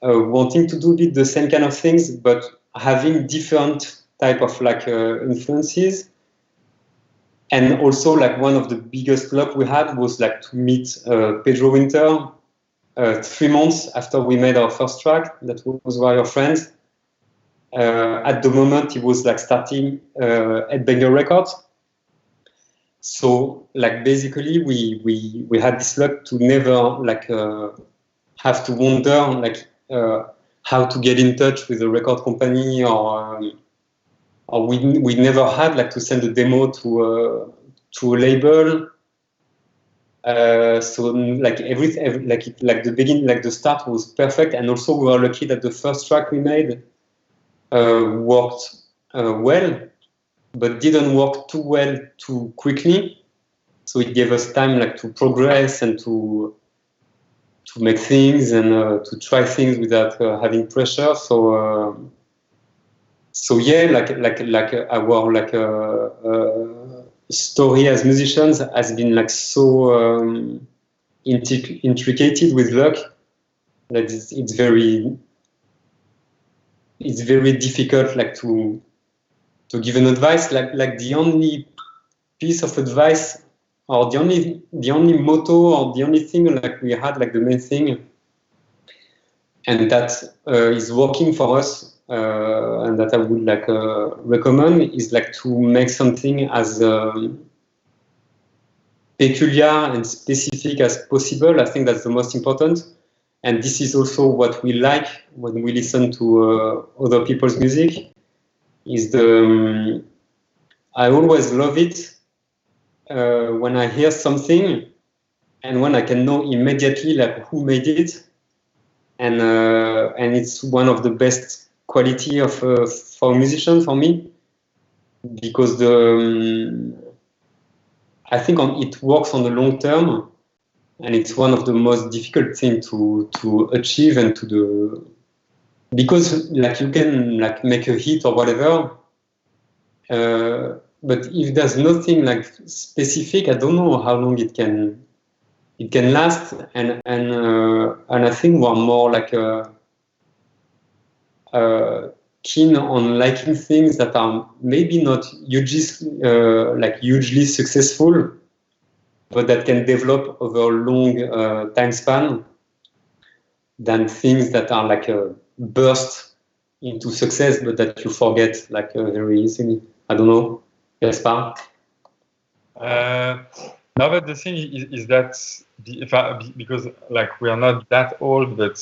wanting to do the same kind of things, but having different type of like influences. And also like one of the biggest luck we had was like to meet Pedro Winter 3 months after we made our first track, that was Warrior Friends. At the moment he was like starting at Banger Records. So like basically we had this luck to never like have to wonder like how to get in touch with a record company, or we never had like to send a demo to a label. So like everything, like the beginning, like the start was perfect, and also we were lucky that the first track we made worked well, but didn't work too well too quickly. So it gave us time like to progress and to make things and to try things without having pressure. So yeah, like our like story as musicians has been like so intricated with luck that it's very difficult like to give an advice. Like the only piece of advice, or the only motto, or the only thing like we had, like the main thing, and that is working for us, and that I would like recommend, is like to make something as peculiar and specific as possible. I think that's the most important, and this is also what we like when we listen to other people's music. Is I always love it when I hear something and when I can know immediately like who made it, and it's one of the best quality of for a musician for me, because I think it works on the long term, and it's one of the most difficult thing to achieve and to do, because like you can like make a hit or whatever, but if there's nothing like specific, I don't know how long it can last, and I think we're more like keen on liking things that are maybe not hugely successful, but that can develop over a long time span, than things that are like a burst into success, but that you forget like very easily. I don't know, Gaspar? No, but the thing is that because like we are not that old, but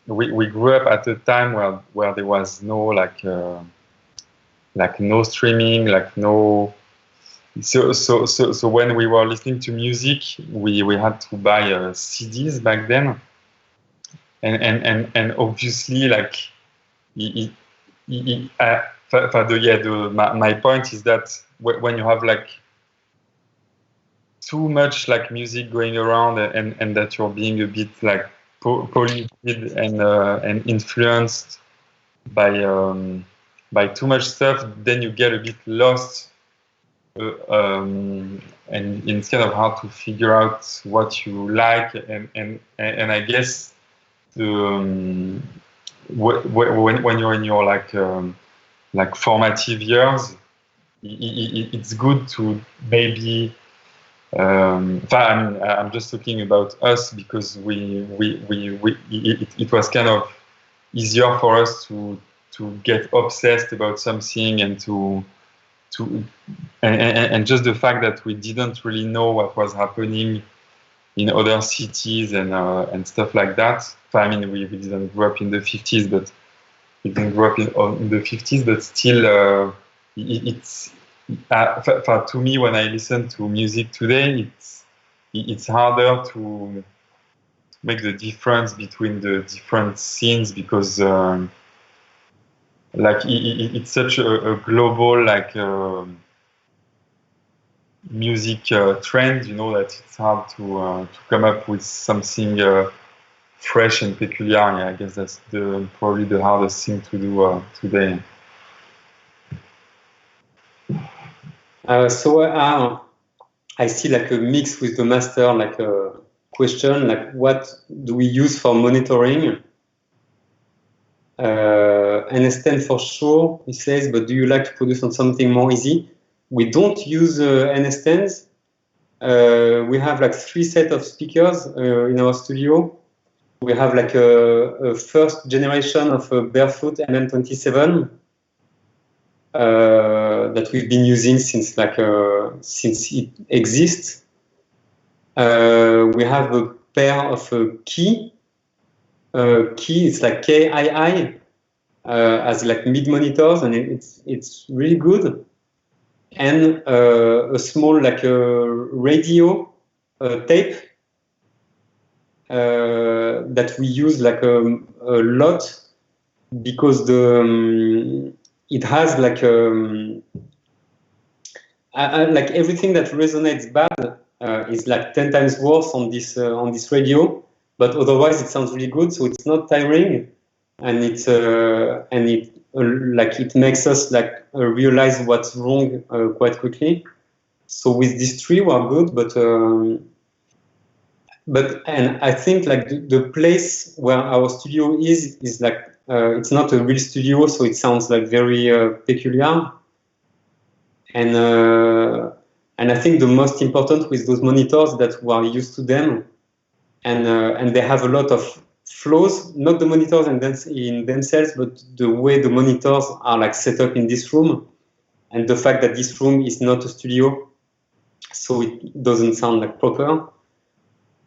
we grew up at a time where there was no like no streaming, like no. So when we were listening to music, we had to buy CDs back then, and obviously like my point is that when you have like too much like music going around, and that you're being a bit like polluted and influenced by too much stuff, then you get a bit lost, and it's kind of hard to figure out what you like, and I guess when you're in your like formative years, it's good to maybe. I mean, I'm just talking about us, because it was kind of easier for us to get obsessed about something, and and just the fact that we didn't really know what was happening in other cities and stuff like that. I mean, we didn't grow up in the 50s, but we didn't grow up in the 50s, but still, it's. To me, when I listen to music today, it's harder to make the difference between the different scenes, because like it's such a global music trend, you know, that it's hard to come up with something fresh and peculiar. Yeah, I guess that's probably the hardest thing to do today. I see like a mix with the master, like a question, like what do we use for monitoring? NSTEN for sure, he says, but do you like to produce on something more easy? We don't use NSTENs. We have like 3 sets of speakers in our studio. We have like a first generation of a Barefoot MM27 that we've been using since since it exists. We have a pair of Key. Key, it's like KII, as like mid monitors, and it's really good. And a small like radio tape that we use like a lot because it has like like everything that resonates bad is like 10 times worse on this radio, but otherwise it sounds really good. So it's not tiring, and it makes us like realize what's wrong quite quickly. So with these 3 we are good, and I think like the place where our studio is like it's not a real studio, so it sounds like very peculiar. And I think the most important with those monitors that we are used to them, and they have a lot of flows, not the monitors in themselves, but the way the monitors are like set up in this room, and the fact that this room is not a studio, so it doesn't sound like proper.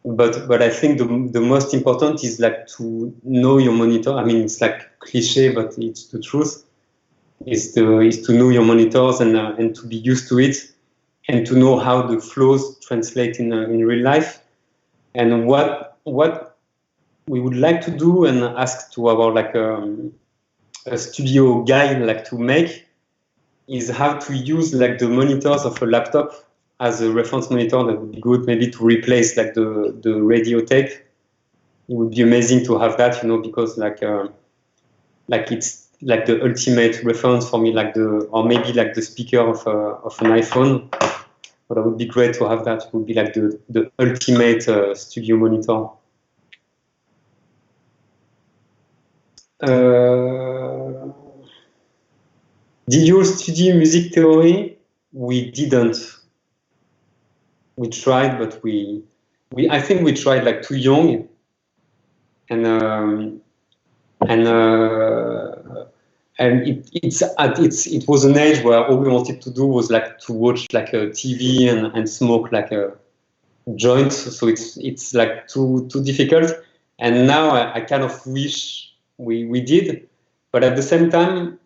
But I think the most important is like to know your monitor. I mean, it's like cliche, but it's the truth. Is to know your monitors and to be used to it, and to know how the flows translate in real life. And what we would like to do and ask to our like a studio guy like to make is how to use like the monitors of a laptop as a reference monitor. That would be good, maybe to replace like the radio tape. It would be amazing to have that, you know, because like it's like the ultimate reference for me, or maybe like the speaker of an iPhone. But it would be great to have that. It would be like the ultimate studio monitor. Did you study music theory? We didn't. We tried, but I think we tried like too young, and it was an age where all we wanted to do was like to watch like a TV and smoke like a joint. So it's like too difficult. And now I kind of wish we did, but at the same time,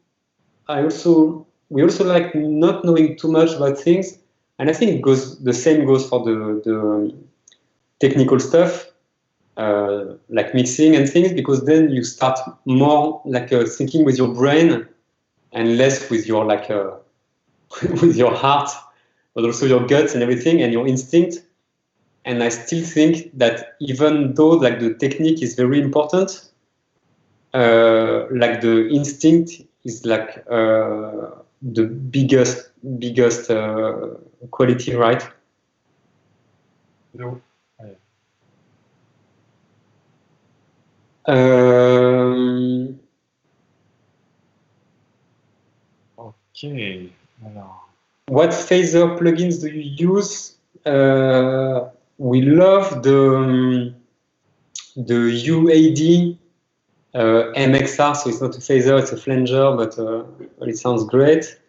we also like not knowing too much about things. And I think the same goes for the technical stuff. Like mixing and things, because then you start more like thinking with your brain and less with your like with your heart, but also your guts and everything and your instinct. And I still think that even though like the technique is very important, like the instinct is like the biggest quality, right? No. Okay. What phaser plugins do you use? We love the UAD MXR, so it's not a phaser, it's a flanger, but it sounds great.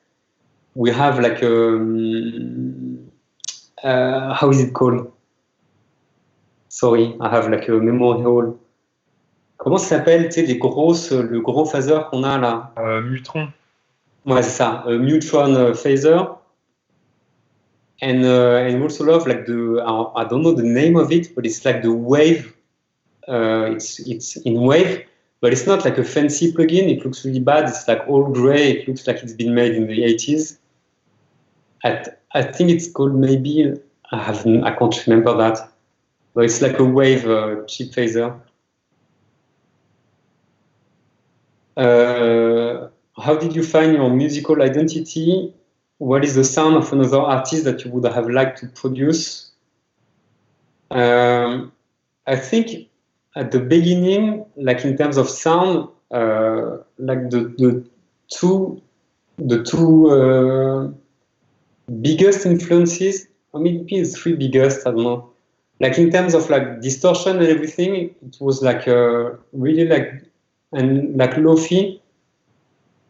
We have like how is it called? Sorry, I have like a memory hole. Comment ça s'appelle, tu sais, le gros phaser qu'on a là? Mutron. Ouais, c'est ça, Mutron phaser. And we also love like I don't know the name of it, but it's like the Wave. It's in Wave, but it's not like a fancy plugin. It looks really bad. It's like all gray. It looks like it's been made in the 80s. I think it's called maybe, I can't remember that, but it's like a wave chip phaser. How did you find your musical identity? What is the sound of another artist that you would have liked to produce? I think at the beginning, like in terms of sound, like the two biggest influences, or maybe the three biggest, I don't know. Like in terms of like distortion and everything, it was like really like, and like lo-fi.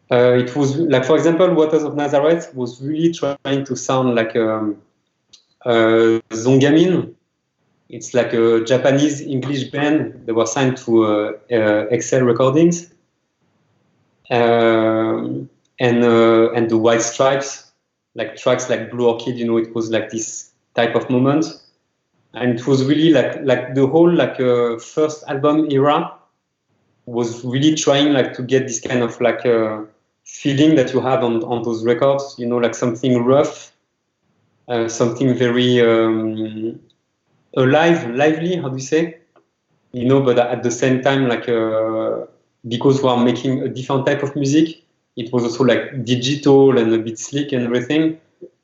It was like, for example, Waters of Nazareth was really trying to sound like Zongamin. It's like a Japanese English band. They were signed to Excel Recordings, and the White Stripes, like tracks like Blue Orchid. You know, it was like this type of moment, and it was really like the whole like first album era was really trying like to get this kind of like feeling that you had on those records. You know, like something rough, something very lively, how do you say? You know, but at the same time, like because we are making a different type of music, it was also like digital and a bit slick and everything.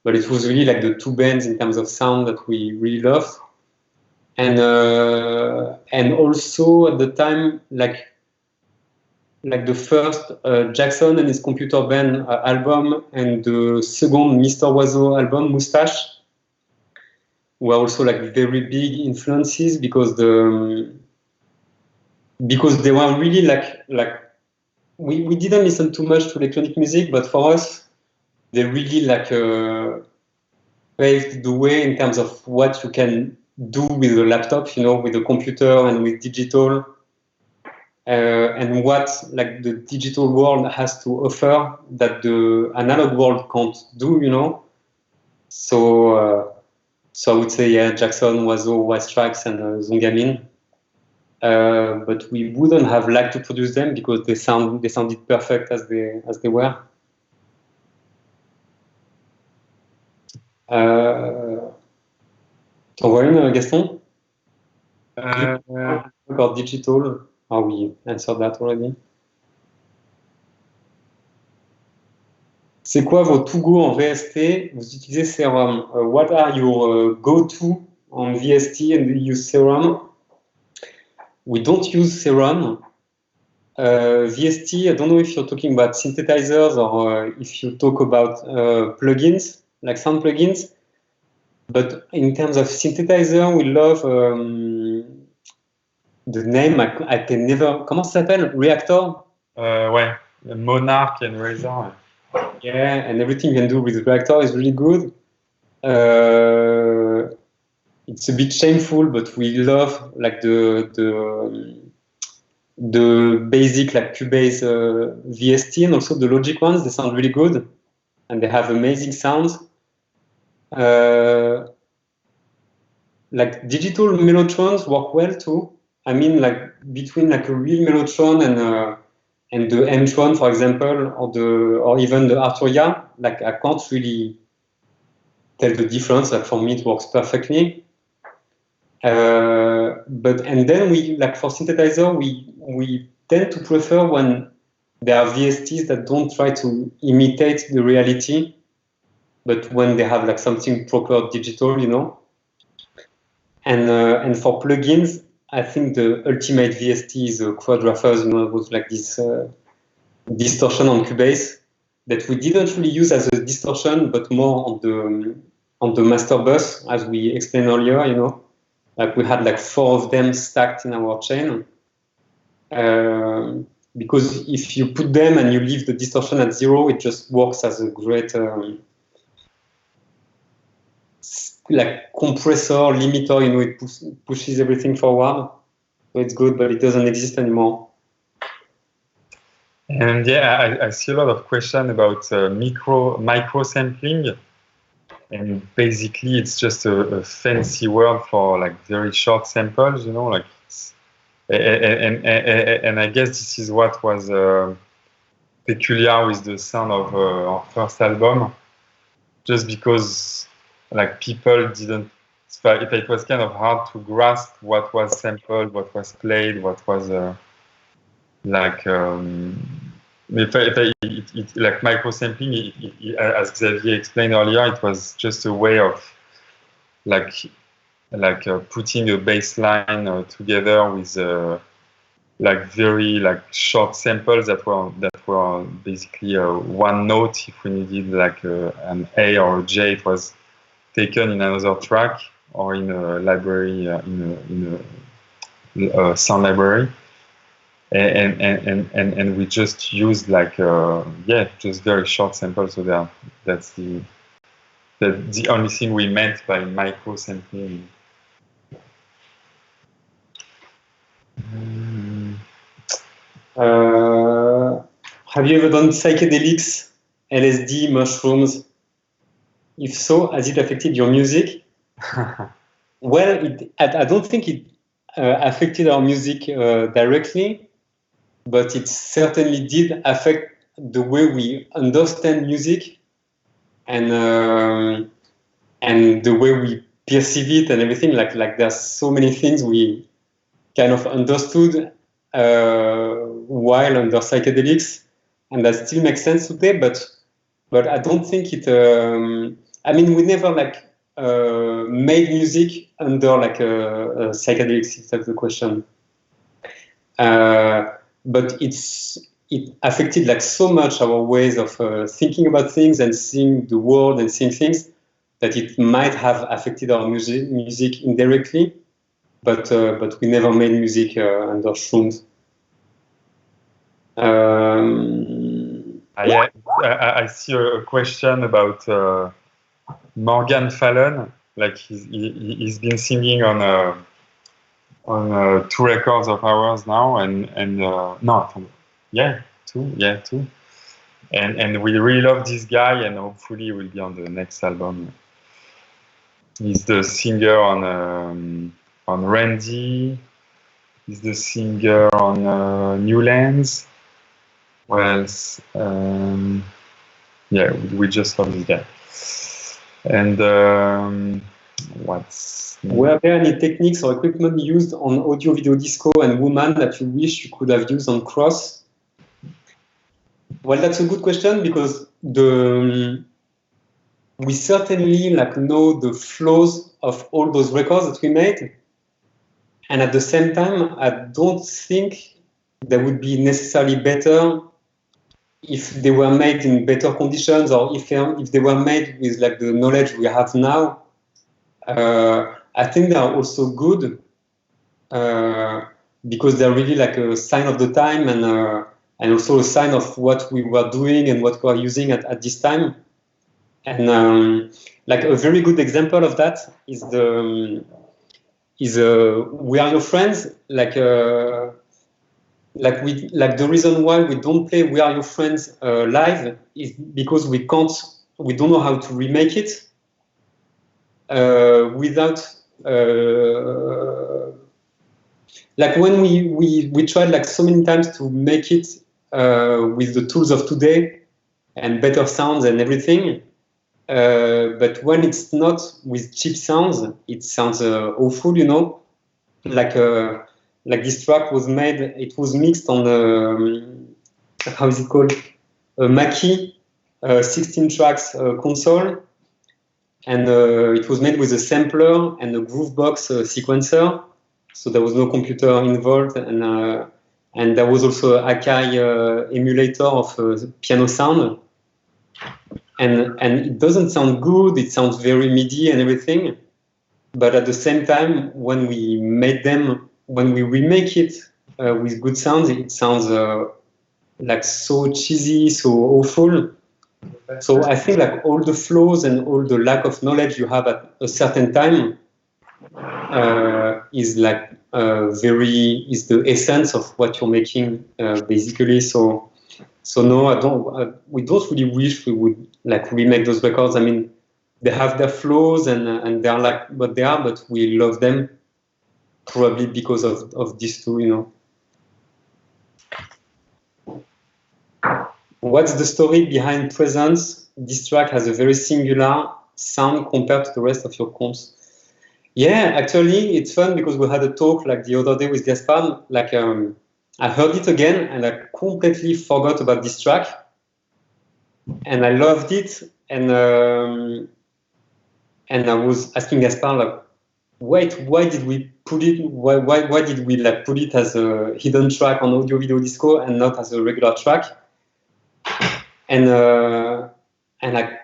But it was really like the two bands in terms of sound that we really loved, and also at the time, like the first Jackson and his Computer Band album and the second Mr. Oizo album, Moustache, were also like very big influences because they were really like we didn't listen too much to electronic music, but for us they really like paved the way in terms of what you can do with a laptop, you know, with a computer and with digital, and what like the digital world has to offer that the analog world can't do, you know. So I would say, yeah, Jackson, Oizo, White Stripes, and Zongamin. But we wouldn't have liked to produce them because they sounded perfect as they were. T'en vois une, Gaston? About digital. Oh, we answered that already. C'est quoi vos to-go en VST? Vous utilisez Serum. What are your go-to on VST and you use Serum? We don't use Serum. VST, I don't know if you're talking about synthesizers or if you talk about plugins, like sound plugins. But in terms of synthesizer, we love the name, I can never... Comment ça s'appelle? Reactor? Ouais, Monarch and Razor. Yeah, and everything you can do with Reactor is really good. It's a bit shameful, but we love like the basic like Cubase VST and also the Logic ones. They sound really good, and they have amazing sounds. Like digital mellotrons work well too. I mean, like between like a real mellotron and the M-tron, for example, or even the Arturia, like I can't really tell the difference. Like for me, it works perfectly. And then we like for synthesizer, we tend to prefer when there are VSTs that don't try to imitate the reality, but when they have like something proper digital, you know. And for plugins, I think the ultimate VST is Quadraphers, you know, it was like this distortion on Cubase that we didn't really use as a distortion, but more on the master bus, as we explained earlier, you know. Like we had like 4 of them stacked in our chain. Because if you put them and you leave the distortion at 0, it just works as a great like compressor, limiter, you know, it pushes everything forward. So it's good, but it doesn't exist anymore. And yeah, I see a lot of questions about micro sampling. And basically, it's just a fancy word for like very short samples, you know, like. And I guess this is what was peculiar with the sound of our first album. just because like people didn't. It was kind of hard to grasp what was sampled, what was played, what was like microsampling. As Xavier explained earlier, it was just a way of putting a baseline together with very short samples that were basically one note. If we needed an A or a J, it was taken in another track or in a library, in a sound library, and we just used just very short samples. So that's the only thing we meant by micro sampling. Have you ever done psychedelics, LSD, mushrooms? If so, has it affected your music? Well, I don't think it affected our music directly, but it certainly did affect the way we understand music and the way we perceive it and everything. Like there's so many things we kind of understood while under psychedelics, and that still makes sense today. But I don't think it. We never made music under psychedelics, if that's the question. But it affected so much our ways of thinking about things and seeing the world and seeing things that it might have affected our music indirectly. But we never made music under shrooms. I see a question about Morgan Fallon. He's been singing on 2 records of ours now, two. And we really love this guy, and hopefully he will be on the next album. He's the singer on Randy. He's the singer on Newlands. What else? We just love this guy. And were there any techniques or equipment used on Audio Video Disco and Woman that you wish you could have used on Cross? Well, that's a good question, because we certainly know the flows of all those records that we made, and at the same time, I don't think they would be necessarily better if they were made in better conditions, or if they were made with the knowledge we have now. I think they are also good because they're really a sign of the time, and also a sign of what we were doing and what we were using at this time. And a very good example of that is We Are Your Friends. The reason why we don't play We Are Your Friends live is because we don't know how to remake it without when we tried so many times to make it with the tools of today and better sounds and everything, but when it's not with cheap sounds, it sounds awful, this track was made, it was mixed on how is it called, a Mackie 16 tracks console, and it was made with a sampler and a Groovebox sequencer, so there was no computer involved, and there was also an Akai emulator of piano sound, and it doesn't sound good, it sounds very MIDI and everything, but at the same time, when we remake it with good sounds, it sounds so cheesy, so awful. So I think all the flaws and all the lack of knowledge you have at a certain time is the essence of what you're making, basically. So no, we don't really wish we would remake those records. I mean, they have their flaws and they are what they are, but we love them probably because of these two, What's the story behind Presence? this track has a very singular sound compared to the rest of your comps. Yeah, actually, it's fun because we had a talk like the other day with Gaspard. Like, I heard it again and I completely forgot about this track, and I loved it. And I was asking Gaspard, like, wait, why did we put it? Why did we like put it as a hidden track on Audio Video Disco and not as a regular track? And I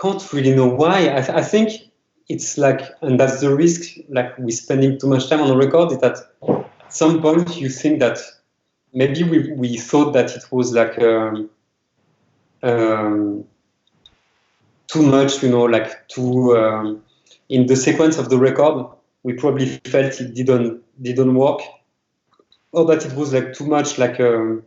can't really know why. I think it's like, and that's the risk, like we're spending too much time on a record, is that at some point you think that maybe we thought that it was like too much, you know, like too in the sequence of the record, we probably felt it didn't work, or that it was like too much, like too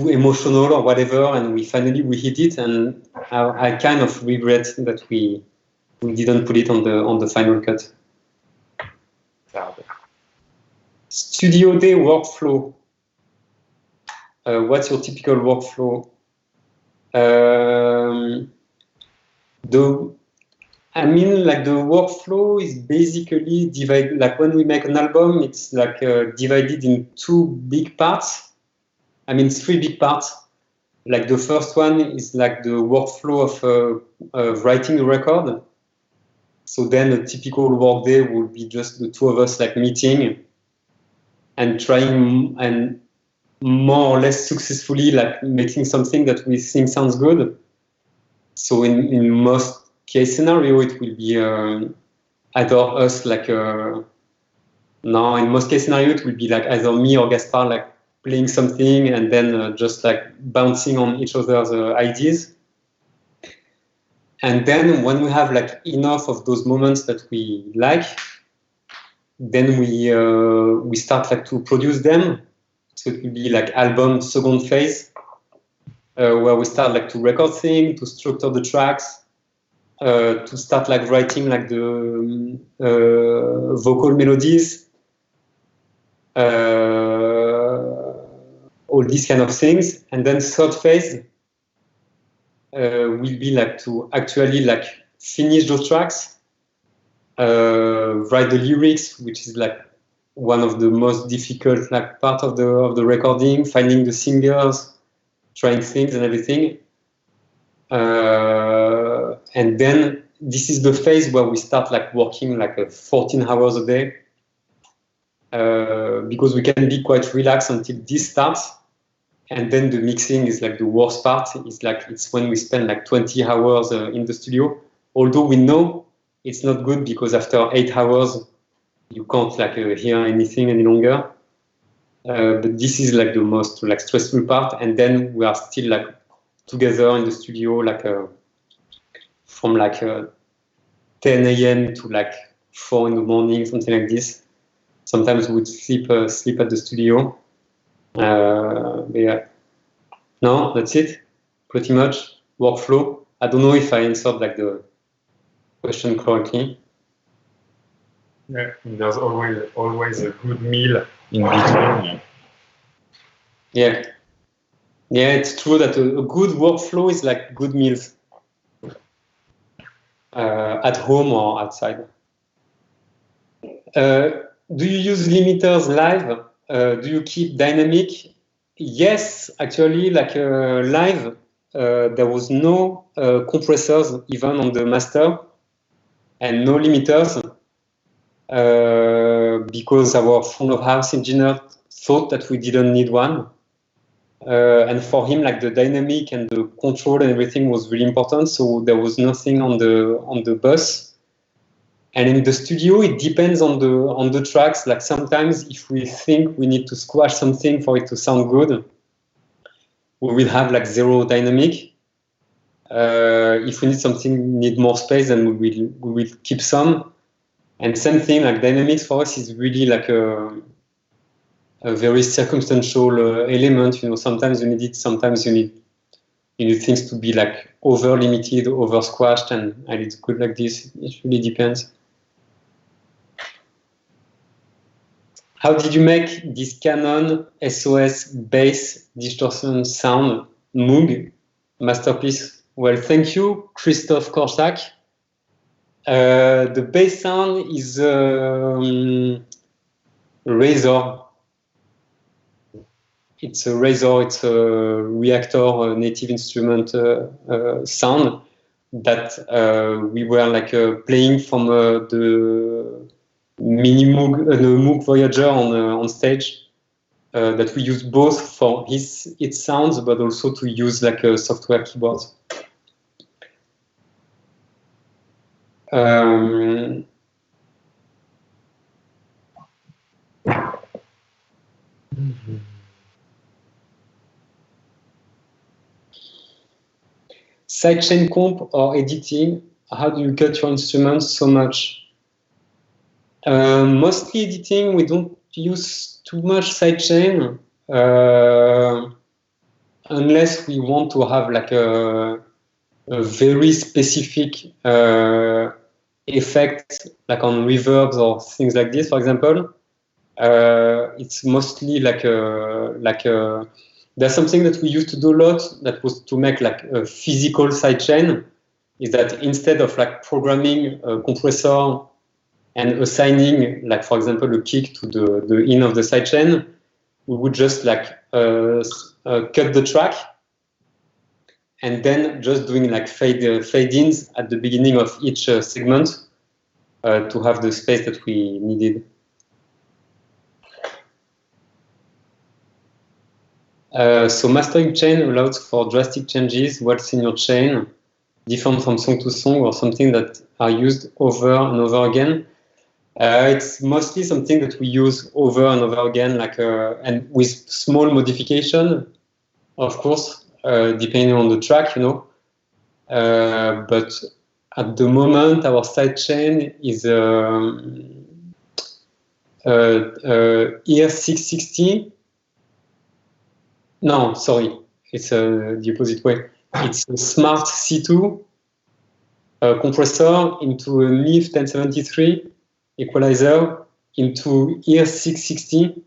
emotional or whatever, and we hit it, and I kind of regret that we didn't put it on the final cut. Studio day workflow. What's your typical workflow? Like the workflow is basically divided. Like when we make an album, it's like divided in two big parts. I mean, three big parts. Like the first one is like the workflow of writing a record. So then a typical work day would be just the two of us like meeting and trying and more or less successfully like making something that we think sounds good. So in most case scenario, it will be either us like in most case scenario, it will be like either me or Gaspard like playing something and then just like bouncing on each other's ideas. And then when we have like enough of those moments that we like, then we start like to produce them. So it will be like album second phase, where we start like to record things, to structure the tracks, to start like writing like the vocal melodies, all these kind of things. And then third phase will be like to actually like finish those tracks, write the lyrics, which is like one of the most difficult like part of the recording, finding the singers, trying things and everything. And then this is the phase where we start like working like 14 hours a day, because we can be quite relaxed until this starts. And then the mixing is like the worst part. It's when we spend like 20 hours in the studio. Although we know it's not good because after 8 hours, you can't like hear anything any longer. But this is like the most like stressful part. And then we are still like together in the studio, like from like 10 a.m. to like 4 in the morning, something like this. Sometimes we would sleep at the studio. But yeah, no, that's it. Pretty much workflow. I don't know if I answered like the question correctly. Yeah, and there's always a good meal in between. Yeah, it's true that a good workflow is like good meals at home or outside. Do you use limiters live? Do you keep dynamic? Yes, actually, like live, there was no compressors even on the master and no limiters because our front of house engineer thought that we didn't need one. And for him, like the dynamic and the control and everything was really important. So there was nothing on the bus. And in the studio, it depends on the tracks. Like sometimes if we think we need to squash something for it to sound good, we will have like zero dynamic. If we need more space, then we will keep some. And same thing, like dynamics for us is really like a very circumstantial element. You know, sometimes you need it, sometimes you need things to be like over limited, over squashed, and it's good like this. It really depends. How did you make this Canon SOS bass distortion sound Moog? Masterpiece. Well, thank you, Christophe Korsak. The bass sound is Razor. It's a Razor. It's a Reaktor native instrument sound that we were like playing from the mini Moog, the Moog Voyager on stage. That we use both for its sounds, but also to use like a software keyboard. Sidechain comp or editing, how do you cut your instruments so much? Mostly editing, we don't use too much sidechain unless we want to have like a very specific effect, like on reverbs or things like this, for example. It's mostly like there's something that we used to do a lot that was to make like a physical sidechain, is that instead of like programming a compressor and assigning, like for example, a kick to the in of the sidechain, we would just like cut the track and then just doing like fade-ins at the beginning of each segment to have the space that we needed. So mastering chain allows for drastic changes. What's in your chain, different from song to song, or something that are used over and over again? It's mostly something that we use over and over again, like and with small modification, of course, depending on the track, you know. But at the moment, our sidechain is ER660. No, sorry, it's the opposite way. It's a Smart C2 compressor into a Neve 1073 equalizer into ER660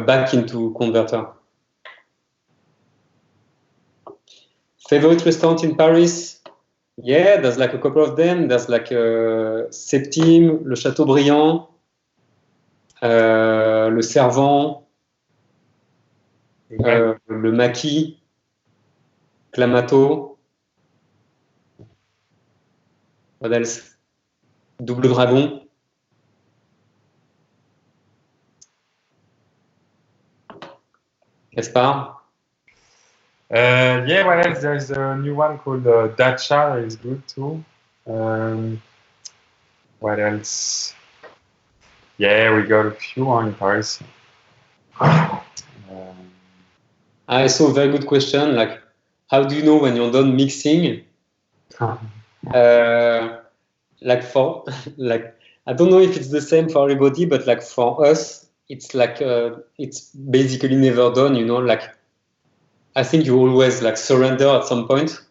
back into converter. Favorite restaurant in Paris? Yeah, there's like a couple of them. There's like Septime, Le Chateaubriand, Le Servant, Le Maquis, Clamato. What else? Double Dragon. Gaspard? Yeah, what else? There's a new one called Dacha that is good too. What else? Yeah, we got a few in Paris. I saw a very good question. Like, how do you know when you're done mixing? Like for like, I don't know if it's the same for everybody, but like for us, it's like it's basically never done. You know, like I think you always like surrender at some point.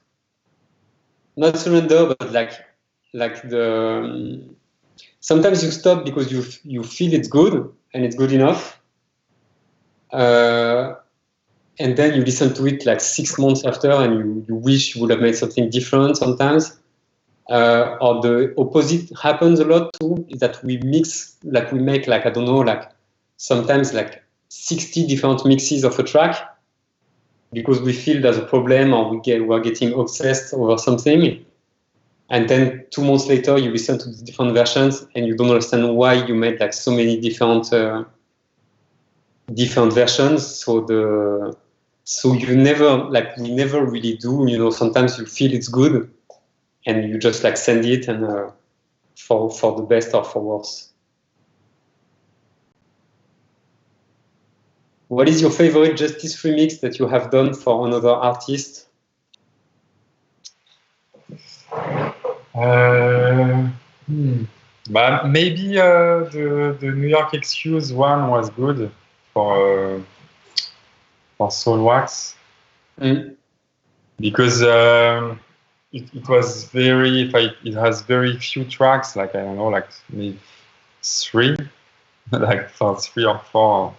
Not surrender, but like the sometimes you stop because you feel it's good and it's good enough. And then you listen to it like 6 months after and you wish you would have made something different sometimes. Or the opposite happens a lot too, is that we mix, like we make like, I don't know, like sometimes like 60 different mixes of a track because we feel there's a problem or we're getting obsessed over something. And then 2 months later, you listen to the different versions and you don't understand why you made like so many different versions. So you never, like we never really do, you know, sometimes you feel it's good and you just like send it and for the best or for worse. What is your favorite Justice remix that you have done for another artist? But maybe the New York Excuse one was good for Soulwax because it was very, it has very few tracks, like I don't know, like maybe 3, like for 3 or 4.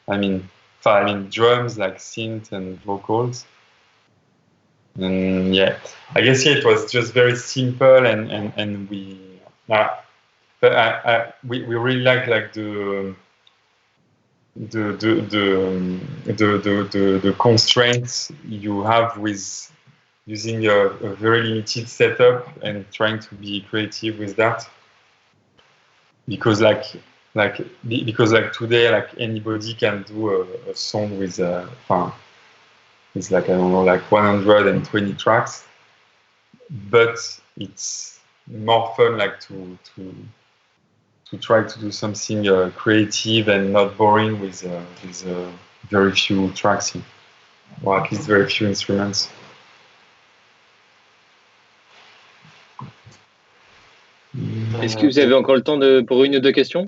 I mean drums, like synth and vocals. And yeah, I guess it was just very simple, and we really like the constraints you have with using a very limited setup and trying to be creative with that, because today, like, anybody can do a song with it's like, I don't know, like 120 tracks, but it's more fun like to try to do something creative and not boring with very few tracks, or at least very few instruments. Est-ce que vous avez encore le temps pour une ou deux questions?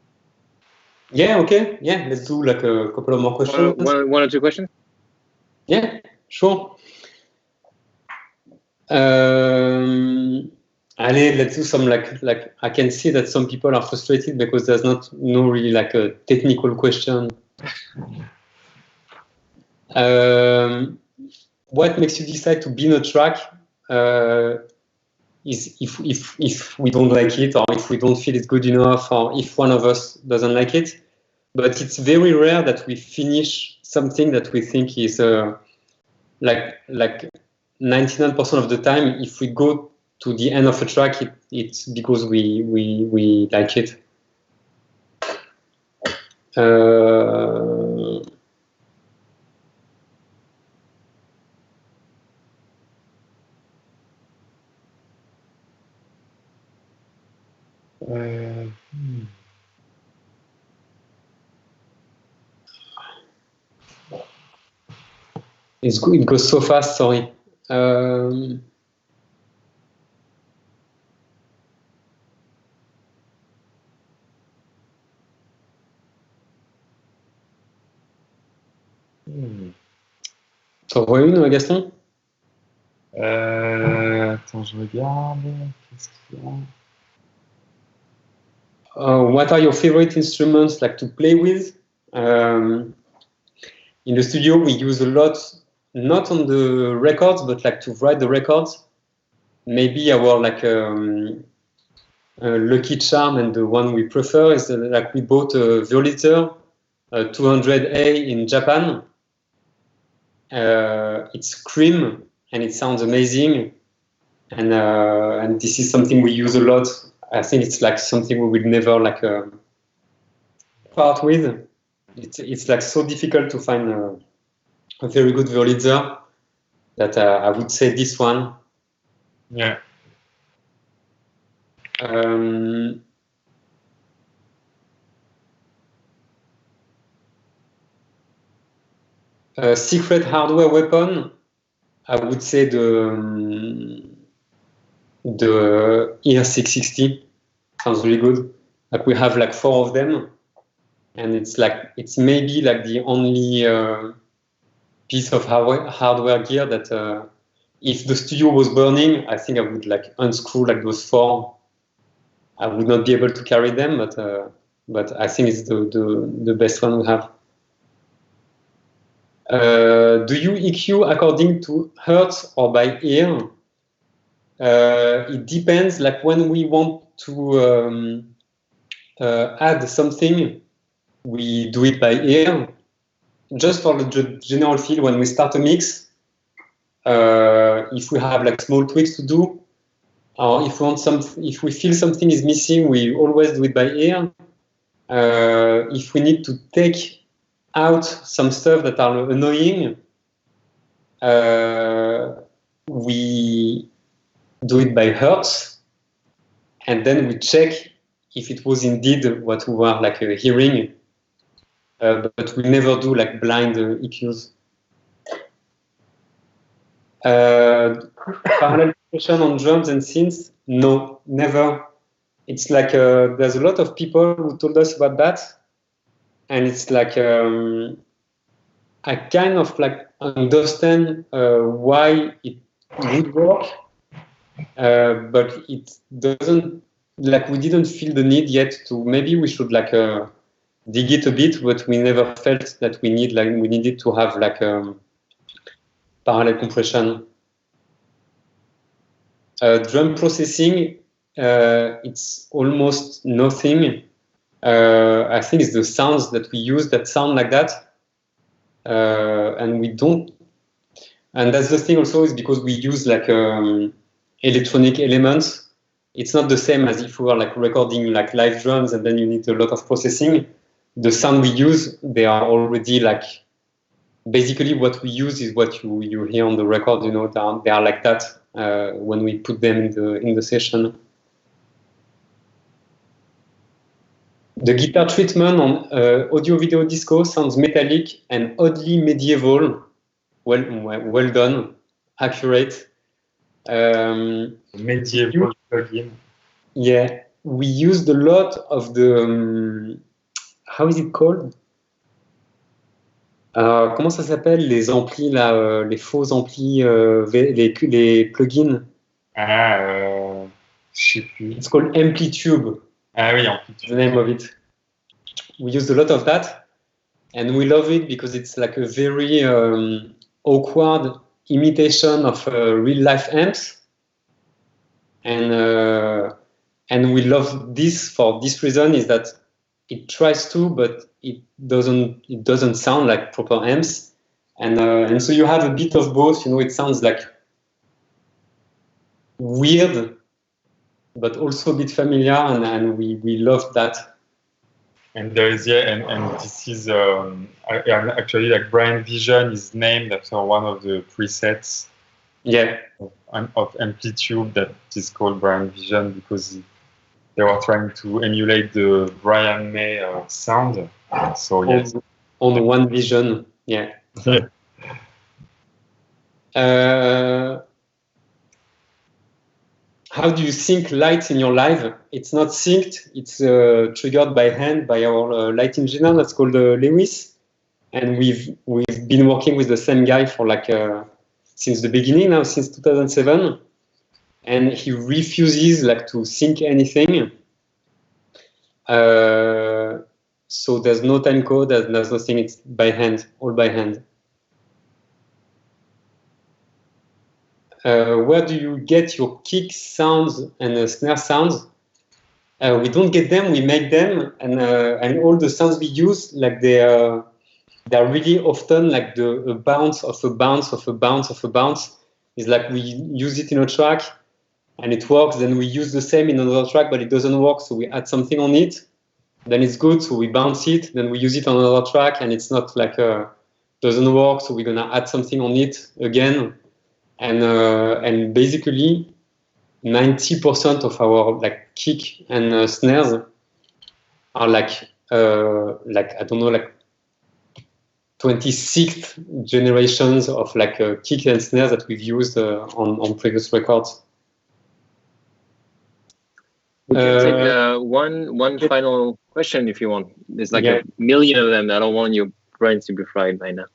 Yeah, okay. Yeah, let's do like a couple of more questions. One or two questions? Yeah, sure. Allez, let's do some like I can see that some people are frustrated because there's no really like a technical question. What makes you decide to be in a track is if we don't like it, or if we don't feel it's good enough, or if one of us doesn't like it. But it's very rare that we finish something that we think is like 99% of the time, if we go to the end of a track, it's because we like it. It's good. It goes so fast. Sorry. T'en vois une, Gaston? Attends, je regarde. Qu'est-ce qu'il y a? What are your favorite instruments like to play with? In the studio, we use a lot, not on the records, but like to write the records. Maybe our like Lucky Charm, and the one we prefer is like we bought a Wurlitzer 200A in Japan. It's cream and it sounds amazing, and this is something we use a lot. I think it's like something we will never like part with. It's like so difficult to find a very good Wurlitzer that I would say this one. Yeah. A secret hardware weapon, I would say the ER660 sounds really good. Like we have like 4 of them, and it's maybe like the only piece of hardware gear that if the studio was burning, I think I would like unscrew like those 4. I would not be able to carry them, but I think it's the best one we have. Do you EQ according to hertz or by ear? It depends. Like when we want to add something, we do it by ear. Just for the general feel, when we start a mix, if we have like small tweaks to do, or if we feel something is missing, we always do it by ear. If we need to take out some stuff that are annoying, we do it by hertz, and then we check if it was indeed what we were like hearing, but we never do like blind EQs. Parallel compression on drums and synths? No, never. It's like there's a lot of people who told us about that, and it's like I kind of like understand why it would work, but it doesn't, like we didn't feel the need yet to, maybe we should like dig it a bit, but we never felt that we needed to have like parallel compression. Drum processing, it's almost nothing. I think it's the sounds that we use that sound like that. And we don't, and that's the thing also, is because we use like electronic elements. It's not the same as if we were like recording like live drums and then you need a lot of processing. The sound we use, they are already like, basically what we use is what you hear on the record, you know, they are like that when we put them in the session. The guitar treatment on Audio Video Disco sounds metallic and oddly medieval. Well done, accurate. Medieval plugin. Yeah, we used a lot of the how is it called? Comment ça s'appelle les amplis là, les faux amplis, les plugins? Je sais plus. It's called Amplitube. Ah oui, Amplitube. The name of it. We used a lot of that, and we love it because it's like a very awkward imitation of real life amps, and we love this for this reason, is that it tries to, but it doesn't sound like proper amps, and so you have a bit of both. You know, it sounds like weird, but also a bit familiar, and we love that. And there is, yeah, and this is actually like Brian Vision is named after one of the presets, yeah, of Amplitube that is called Brian Vision, because they were trying to emulate the Brian May sound. So yes, on One Vision, yeah. How do you sync lights in your live? It's not synced. It's triggered by hand by our light engineer that's called Lewis, and we've been working with the same guy for like since the beginning now, since 2007, and he refuses like to sync anything. So there's no time code. There's nothing. It's by hand, all by hand. Where do you get your kick sounds and snare sounds? We don't get them, we make them, and all the sounds we use, like they're really often like a bounce of a bounce of a bounce of a bounce. It's like we use it in a track and it works, then we use the same in another track, but it doesn't work, so we add something on it. Then it's good, so we bounce it, then we use it on another track, and it's not like doesn't work, so we're gonna add something on it again. And basically 90% of our like kick and snares are like I don't know, like 26th generations of like kick and snares that we've used on previous records. We can take one final question if you want. There's like a million of them. I don't want your brains to be fried by now.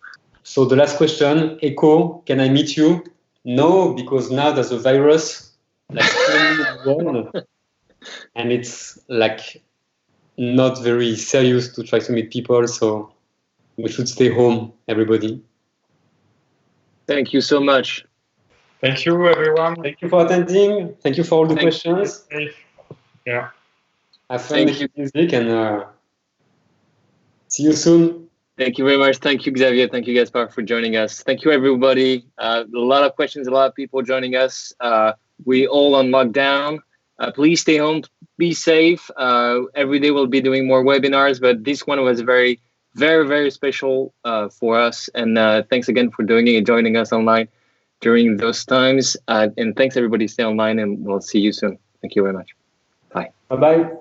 So the last question, Echo, can I meet you? No, because now there's a virus, like, and it's like not very serious to try to meet people, so we should stay home, everybody. Thank you so much. Thank you, everyone. Thank you for attending. Thank you for all the questions. Yeah. Have fun making music, and see you soon. Thank you very much. Thank you, Xavier. Thank you, Gaspar, for joining us. Thank you, everybody. A lot of questions, a lot of people joining us. We all on lockdown. Please stay home. Be safe. Every day we'll be doing more webinars, but this one was very, very, very special for us. And thanks again for doing it and joining us online during those times. And thanks, everybody. Stay online, and we'll see you soon. Thank you very much. Bye. Bye-bye.